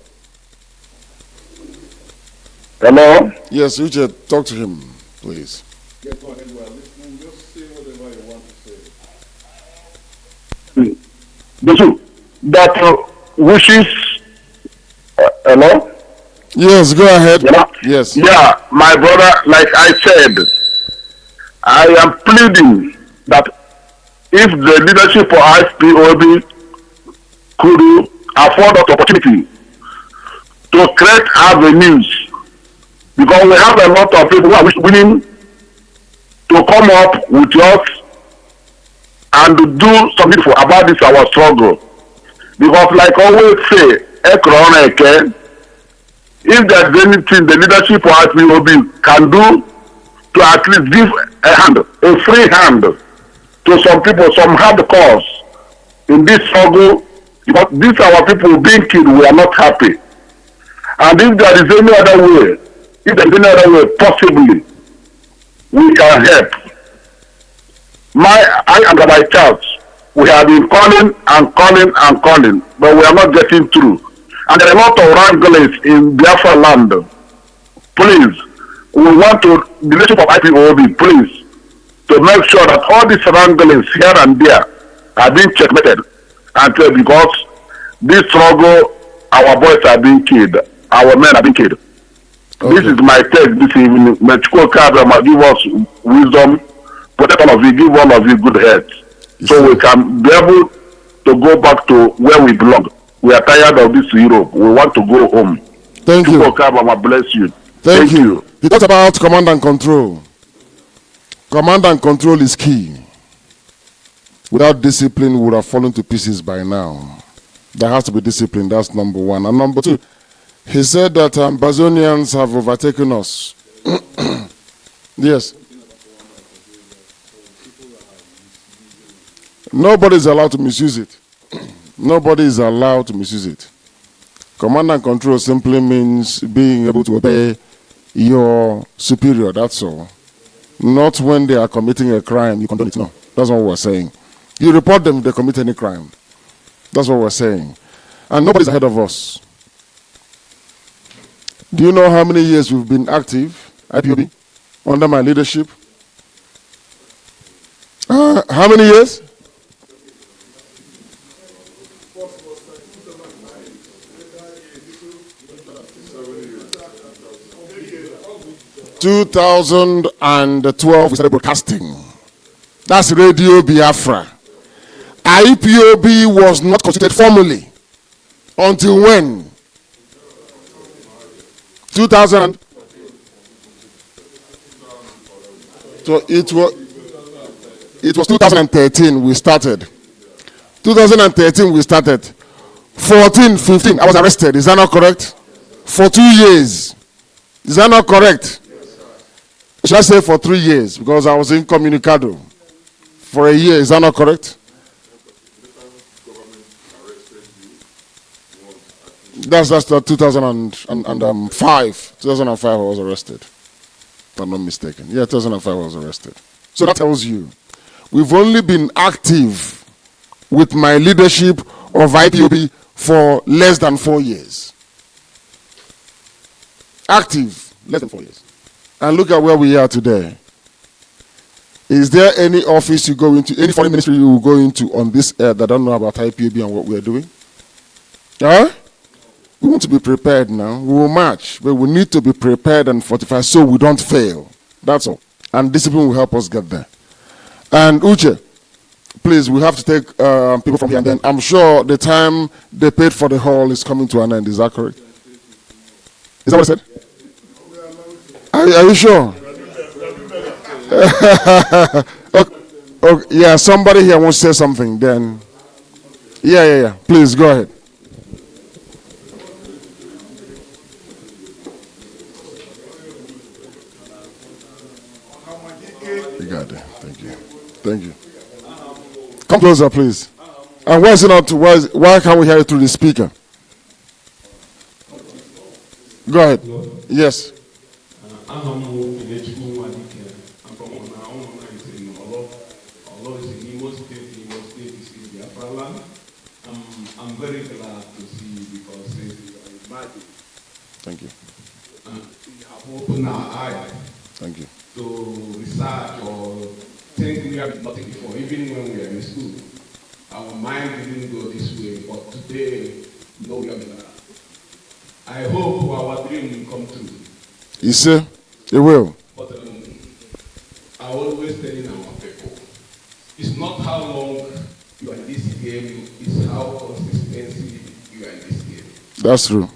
Hello? Yes, UCHE, talk to him, please. Yes, go ahead, we are listening. Just say whatever you want to say. That wishes. Hello? Yes, go ahead. Yeah. Yes. Yeah, my brother, like I said, I am pleading that if the leadership of IPOB could afford us opportunity to create avenues, because we have a lot of people who are willing to come up with us and do something about this our struggle. Because like I always say, if there's anything the leadership of IPOB can do to at least give a hand, a free hand to some people, some hard cause in this struggle, because these are our people being killed, we are not happy. And if there is any other way, possibly, we can help. I and my church, we have been calling and calling and calling, but we are not getting through. And there are a lot of wranglers in Biafra land. Please, we want to, the leadership of IPOB, please, to to make sure that all these wranglings here and there are being checkmated until because this struggle, our boys are being killed, our men are being killed. Okay. This is my take this evening. May Chukwu give us wisdom, protect all of you, give all of you good health, so we can be able to go back to where we belong. We are tired of this Europe. We want to go home. Thank you. Bless you. Thank you. He talked about command and control. Command and control is key. Without discipline, we would have fallen to pieces by now. There has to be discipline. That's number one. And number two, he said that Bazonians have overtaken us. Yes. Nobody is allowed to misuse it. Nobody is allowed to misuse it. Command and control simply means being able to obey your superior, that's all. Not when they are committing a crime, you condone it. No, that's what we're saying. You report them if they commit any crime. That's what we're saying. And nobody's ahead of us. Do you know how many years we've been active, IPOB, under my leadership? How many years? 2012, we started broadcasting. That's Radio Biafra. IPOB was not constituted formally until when? 2000. So it was 2013 we started. 2013 we started. 14, 15, I was arrested. Is that not correct? For 2 years. Is that not correct? Should I say for 3 years? Because I was incommunicado for a year. Is that not correct? That's 2005. 2005 I was arrested. If I'm not mistaken. Yeah, 2005 I was arrested. So that tells you, we've only been active with my leadership of IPOB for less than 4 years. Active, less than 4 years. And look at where we are today. Is there any office you go into, any foreign ministry you will go into on this earth that don't know about IPOB and what we are doing? Huh? We want to be prepared now. We will march, but we need to be prepared and fortified so we don't fail. That's all. And discipline will help us get there. And UCHE, please, we have to take people from here. And then I'm sure the time they paid for the hall is coming to an end. Is that correct? Is that what I said? Are you sure? Okay, yeah, somebody here wants to say something. Then, yeah. Please go ahead. You got it. Thank you. Come closer, please. And why is it not? Why can't we hear you through the speaker? Go ahead. Yes. I'm very glad to see you because Thank you. We have opened our eyes. Thank you. To research or think we have nothing before. Even when we were in school, our mind didn't go this way, but today, we know we are better. I hope our dream will come true. You see, it will. But I always tell our people, it's not how long you are in this game, it's how consistency you are in this game. That's true.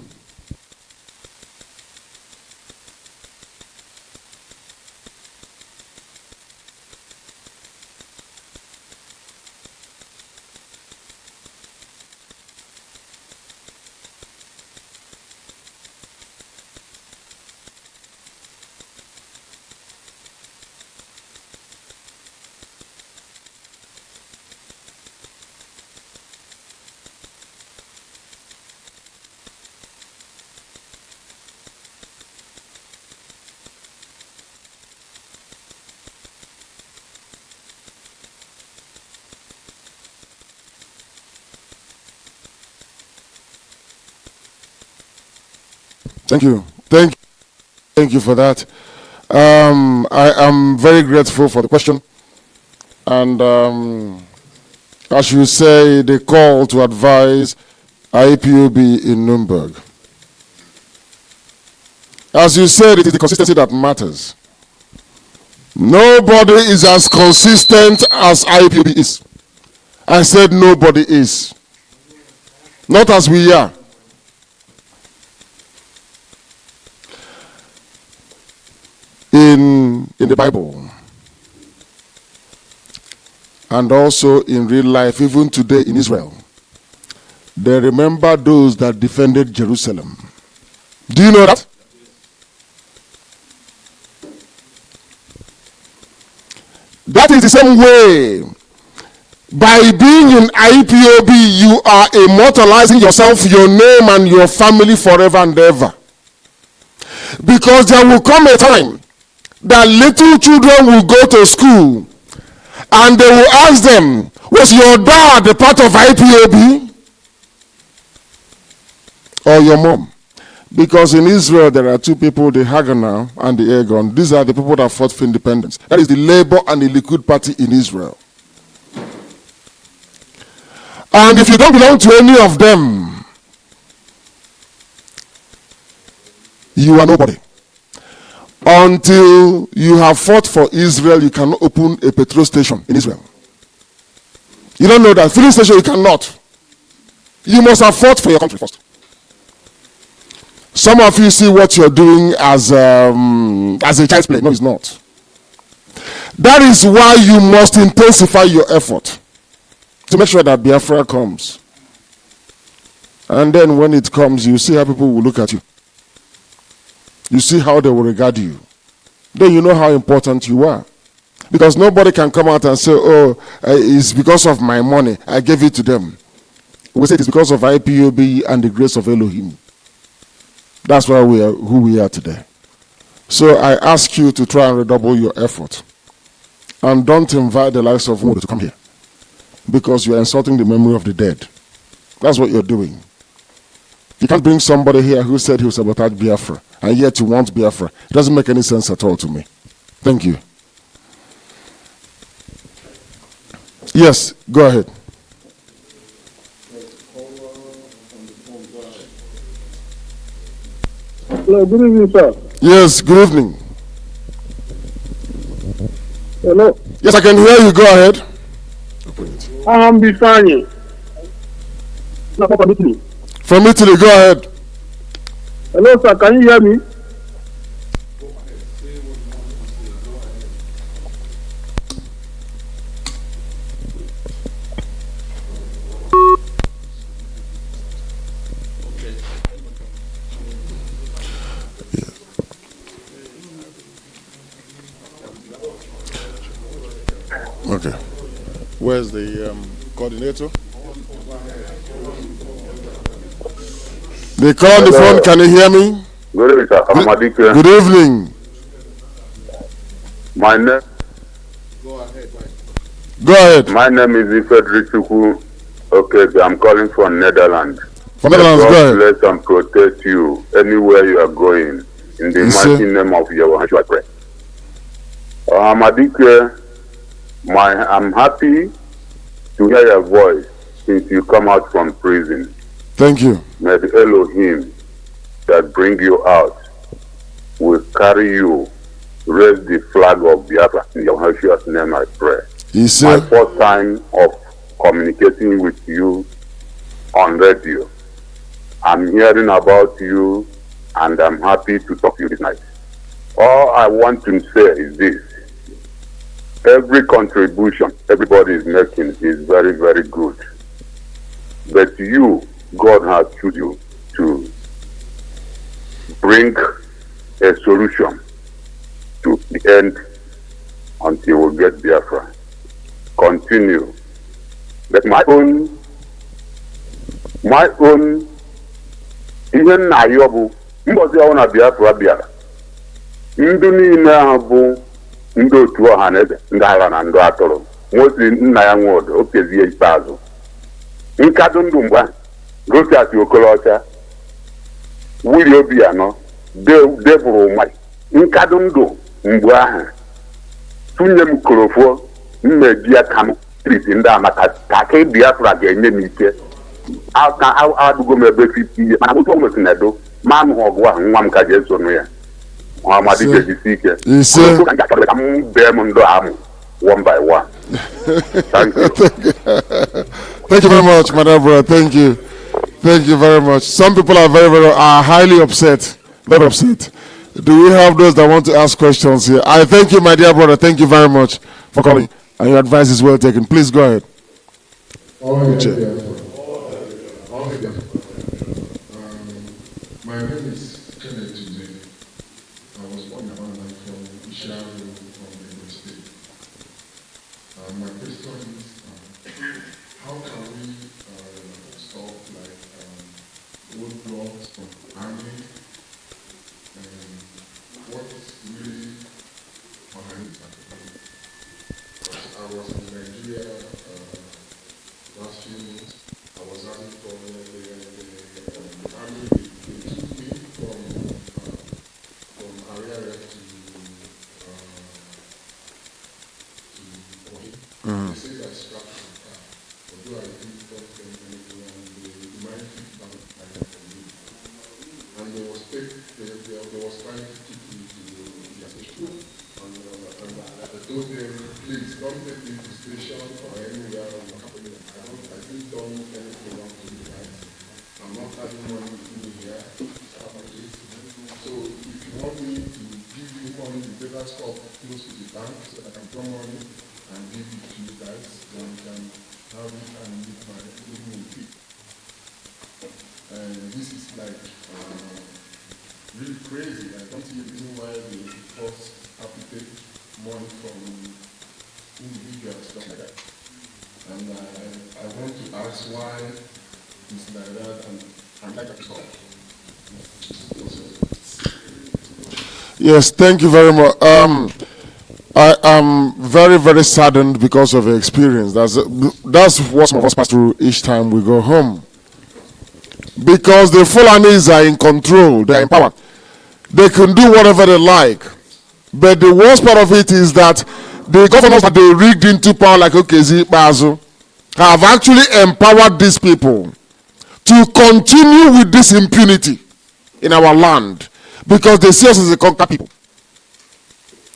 Thank you. Thank you for that. I am very grateful for the question. And as you say, the call to advise IPOB in Nuremberg. As you said, it is the consistency that matters. Nobody is as consistent as IPOB is. I said nobody is. Not as we are. In the Bible, and also in real life, even today in Israel, they remember those that defended Jerusalem. Do you know that? That is the same way. By being in IPOB, you are immortalizing yourself, your name, and your family forever and ever. Because there will come a time that little children will go to school and they will ask them, was your dad a part of IPOB? Or your mom? Because in Israel there are two people, the Haganah and the Egon. These are the people that fought for independence. That is the Labour and the Likud party in Israel. And if you don't belong to any of them, you are nobody. Until you have fought for Israel, you cannot open a petrol station in Israel. You don't know that. Filling station, you cannot. You must have fought for your country first. Some of you see what you're doing as a child's play. No, it's not. That is why you must intensify your effort to make sure that Biafra comes. And then when it comes, you see how people will look at you. You see how they will regard you. Then you know how important you are. Because nobody can come out and say, oh, it's because of my money, I gave it to them. We say it's because of IPOB and the grace of Elohim. That's why we are who we are today. So I ask you to try and redouble your effort. And don't invite the likes of Modo to come here. Because you're insulting the memory of the dead. That's what you're doing. You can't bring somebody here who said he will sabotage Biafra, and yet you want Biafra. It doesn't make any sense at all to me. Thank you. Yes, go ahead. Hello, good evening, sir. Yes, good evening. Hello. Yes, I can hear you. Go ahead. I'm Bifani. From Italy, go ahead. Hello, sir. Can you hear me? Okay. Where's the coordinator? They call on the phone. Can you hear me? Good evening, sir. Nnamdi Kanu. Good evening. My name. Go ahead. My name is Ipob. Okay, I'm calling from Netherlands. From Netherlands, go ahead. Bless and protect you anywhere you are going. In the mighty name of Yahweh, I pray. Nnamdi Kanu, I'm happy to hear your voice since you come out from prison. Thank you. May the Elohim that bring you out will carry you, raise the flag of Biafra. In Yahweh's name I pray. My first time of communicating with you on radio. I'm hearing about you and I'm happy to talk to you this night. All I want to say is this. Every contribution everybody is making is very, very good. But you, God has chosen you to bring a solution to the end until we get Biafra. Continue. But my own ihe nna ya bụ mbọsị ọhụrụ na Biafra bịara ndị niile ahụ bụ ndị otu ọha na eze ndị agha na ndị atụrụ nwosi nna ya nwodo okezie ikpeazụ nkadụ ndụ mgbe Rochas Okorocha Willie Obianọ Debụrụ Ụmai nkadụ ndụ mgbe ahụ tụnye m korofo Nnamdi Kanu street ndị a maka ka Biafra ga-enye m ike adụgo m ebe 50 years mana mụtụ nwesị na edo ma anụ ọgụ ahụ nwa m ka ji esonụ ya ọmadi ga-ejisi ike ka m ga-achọrọ ka m bee m ndụ amụ one by one. Thank you. Thank you very much, my dear brother. Thank you. Thank you very much. Some people are are highly upset. Very upset. Do we have those that want to ask questions here? I thank you, my dear brother. Thank you very much for coming. And your advice is well taken. Please go ahead. My name is Kenneth today. I was born from UCHE from the state. My question is, how can we stop roadblocks from army? What is really behind it? I was in Nigeria last few months. I was having problems with the army. They took me from area to Ohi. They said I scrapped my car. Although I didn't talk to them anything, and they demanded $50,000 from me. And they was trying to keep me to their station. And I told them, please don't take me to station or anywhere on the company. I didn't do anything wrong to you guys. I'm not having money with you here. So if you want me to give you money, you better stop close to the bank so that I can draw money and give it to you guys. Then you can have it and leave me with it. And this is like really crazy. I don't see a reason why they first have to take money from individuals, stuff like that. And I want to ask why it's like that, and I'd like to stop. Yes, thank you very much. I am very, very saddened because of the experience. That's what some of us pass through each time we go home. Because the Fulanis are in control, they're empowered. They can do whatever they like. But the worst part of it is that the governors that they rigged into power, like Okezi Bazu, have actually empowered these people to continue with this impunity in our land because they see us as a conquered people.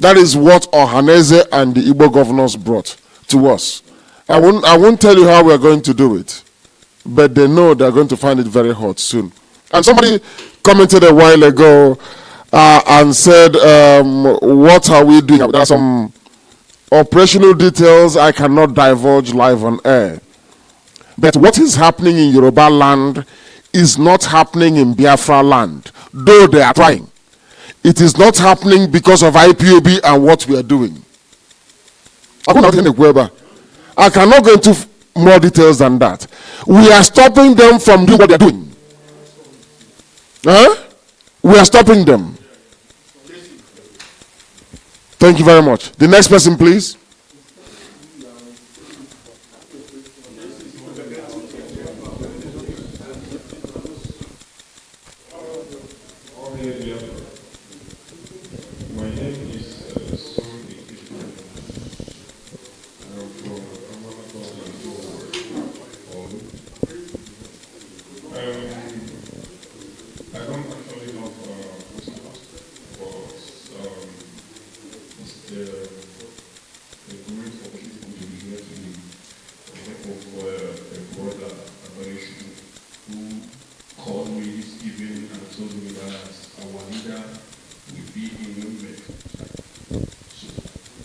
That is what Ohaneze and the Igbo governors brought to us. I won't tell you how we are going to do it, but they know they're going to find it very hard soon. And somebody commented a while ago and said, what are we doing? There are some operational details I cannot divulge live on air. But what is happening in Yoruba land is not happening in Biafra land, though they are trying. It is not happening because of IPOB and what we are doing. I cannot go into more details than that. We are stopping them from doing what they are doing. We are stopping them. Thank you very much. The next person, please.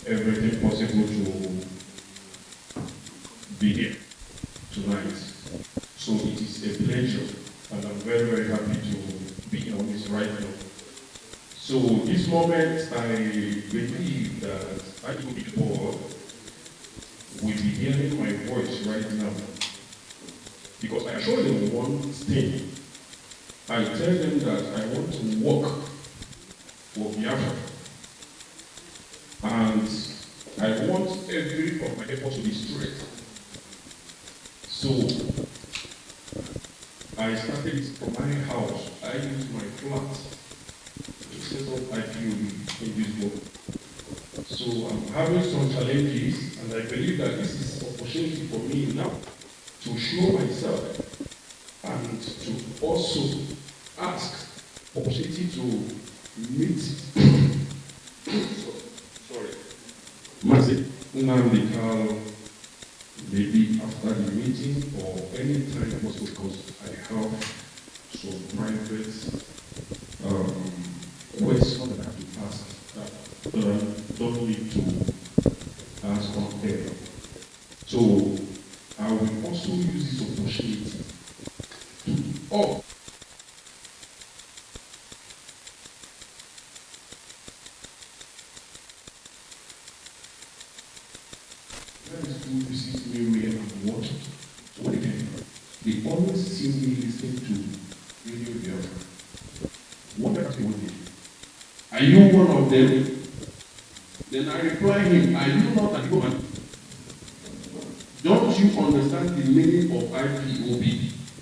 Everything possible to be here tonight. So it is a pleasure, and I'm very, very happy to be on this right now. So this moment, I believe that I will be bored will be hearing my voice right now. Because I assure them one thing. I tell them that I want to work for Biafra. And I want every of my efforts to be straight. So I started from my house. I used my flat to set up IPOB in this book. So I'm having some challenges, and I believe that this is an opportunity for me now to show myself and to also ask opportunity to meet sorry, Mazi, Nnamdi Kanu, maybe after the meeting or any time also, because I have some private questions that I have to ask that I don't need to ask on air. So I will also use this opportunity to who receives me mail and watch it. So what again? They always see me listening to Radio BIAFRA. What else do they? Are you one of them? Then I reply him, are you not a human? Don't you understand the meaning of IPOB?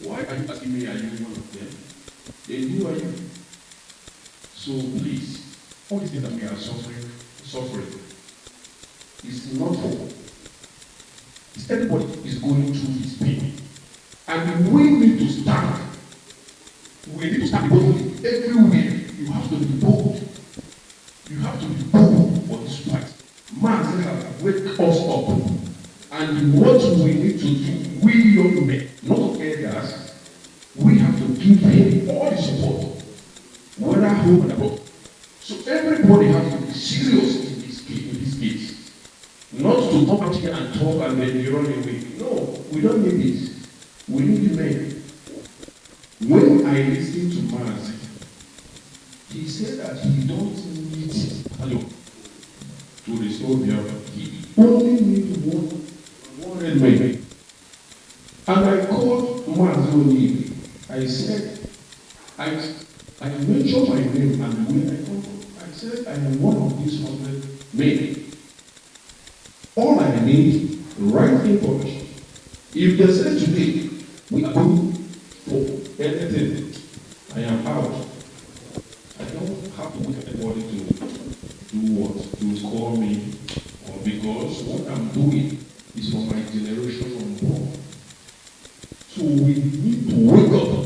Why are you asking me, are you one of them? Then who are you? So please, all these things that we are suffering is not for. Everybody is going through his pain. And we need to stand. We need to stand because everywhere you have to be bold. You have to be bold for this fight. Mazi has wake us up. And what we need to do, we young men, not elders, we have to give him all the support, whether home and abroad. So everybody has to be serious in this case. Not to come out here and talk and then you run away. No, we don't need this. We need men. When I listened to Mazi, he said that he don't need to restore BIAFRA. He only needs one man. And I called Mazi. I said, I mentioned my name and when I called him, I said I am one of these 100 men. All I need, right information. If they say today, we are going for anything, I am out. I don't have to wait for anybody to do what? To call me, or because what I'm doing is for my generation unborn. So we need to wake up.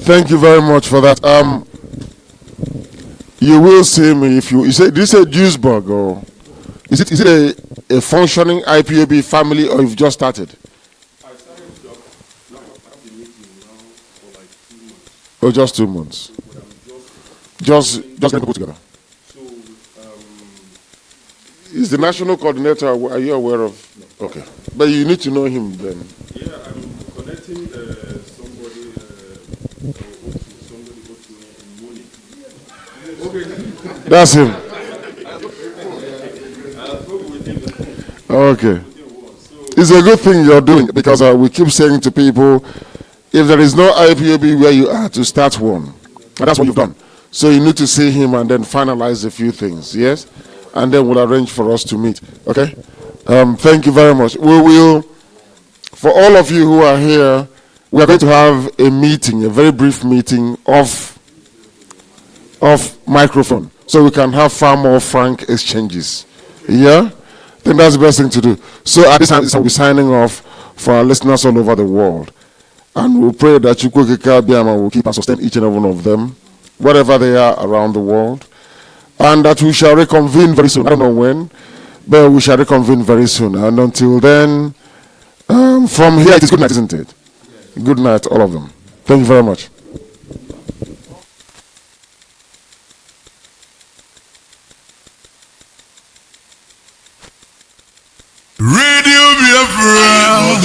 Thank you very much for that. You will see me if you say this is a Duisburg or is it a functioning IPOB family or you've just started? I started now. I have the meeting now for like 2 months. Oh, just 2 months. But I'm Just getting people together. So Is the national coordinator? Are you aware of? No. Okay, but you need to know him then. yeah, I'm connecting somebody in Moni. Okay. That's him. Okay. It's a good thing you're doing because we keep saying to people, if there is no IPOB where you are, to start one. And that's what you've done. So you need to see him and then finalize a few things, yes? And then we'll arrange for us to meet, okay? Thank you very much. We will, for all of you who are here, we are going to have a meeting, a very brief meeting of microphone, so we can have far more frank exchanges. Yeah? I think that's the best thing to do. So at this time, we'll be signing off for our listeners all over the world. And we'll pray that Chukwuka Biama will keep and sustain each and every one of them, wherever they are around the world. And that we shall reconvene very soon. I don't know when, but we shall reconvene very soon. And until then, from here, it is good night, isn't it? Good night, all of them. Thank you very much. Radio Biafra,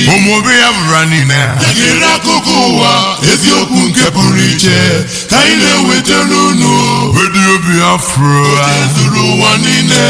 Omo Biafra nina. ụwa eziokwu nke pụrụ iche ka anyị na-eweta n'unu Radio Biafra zuru ụwa niile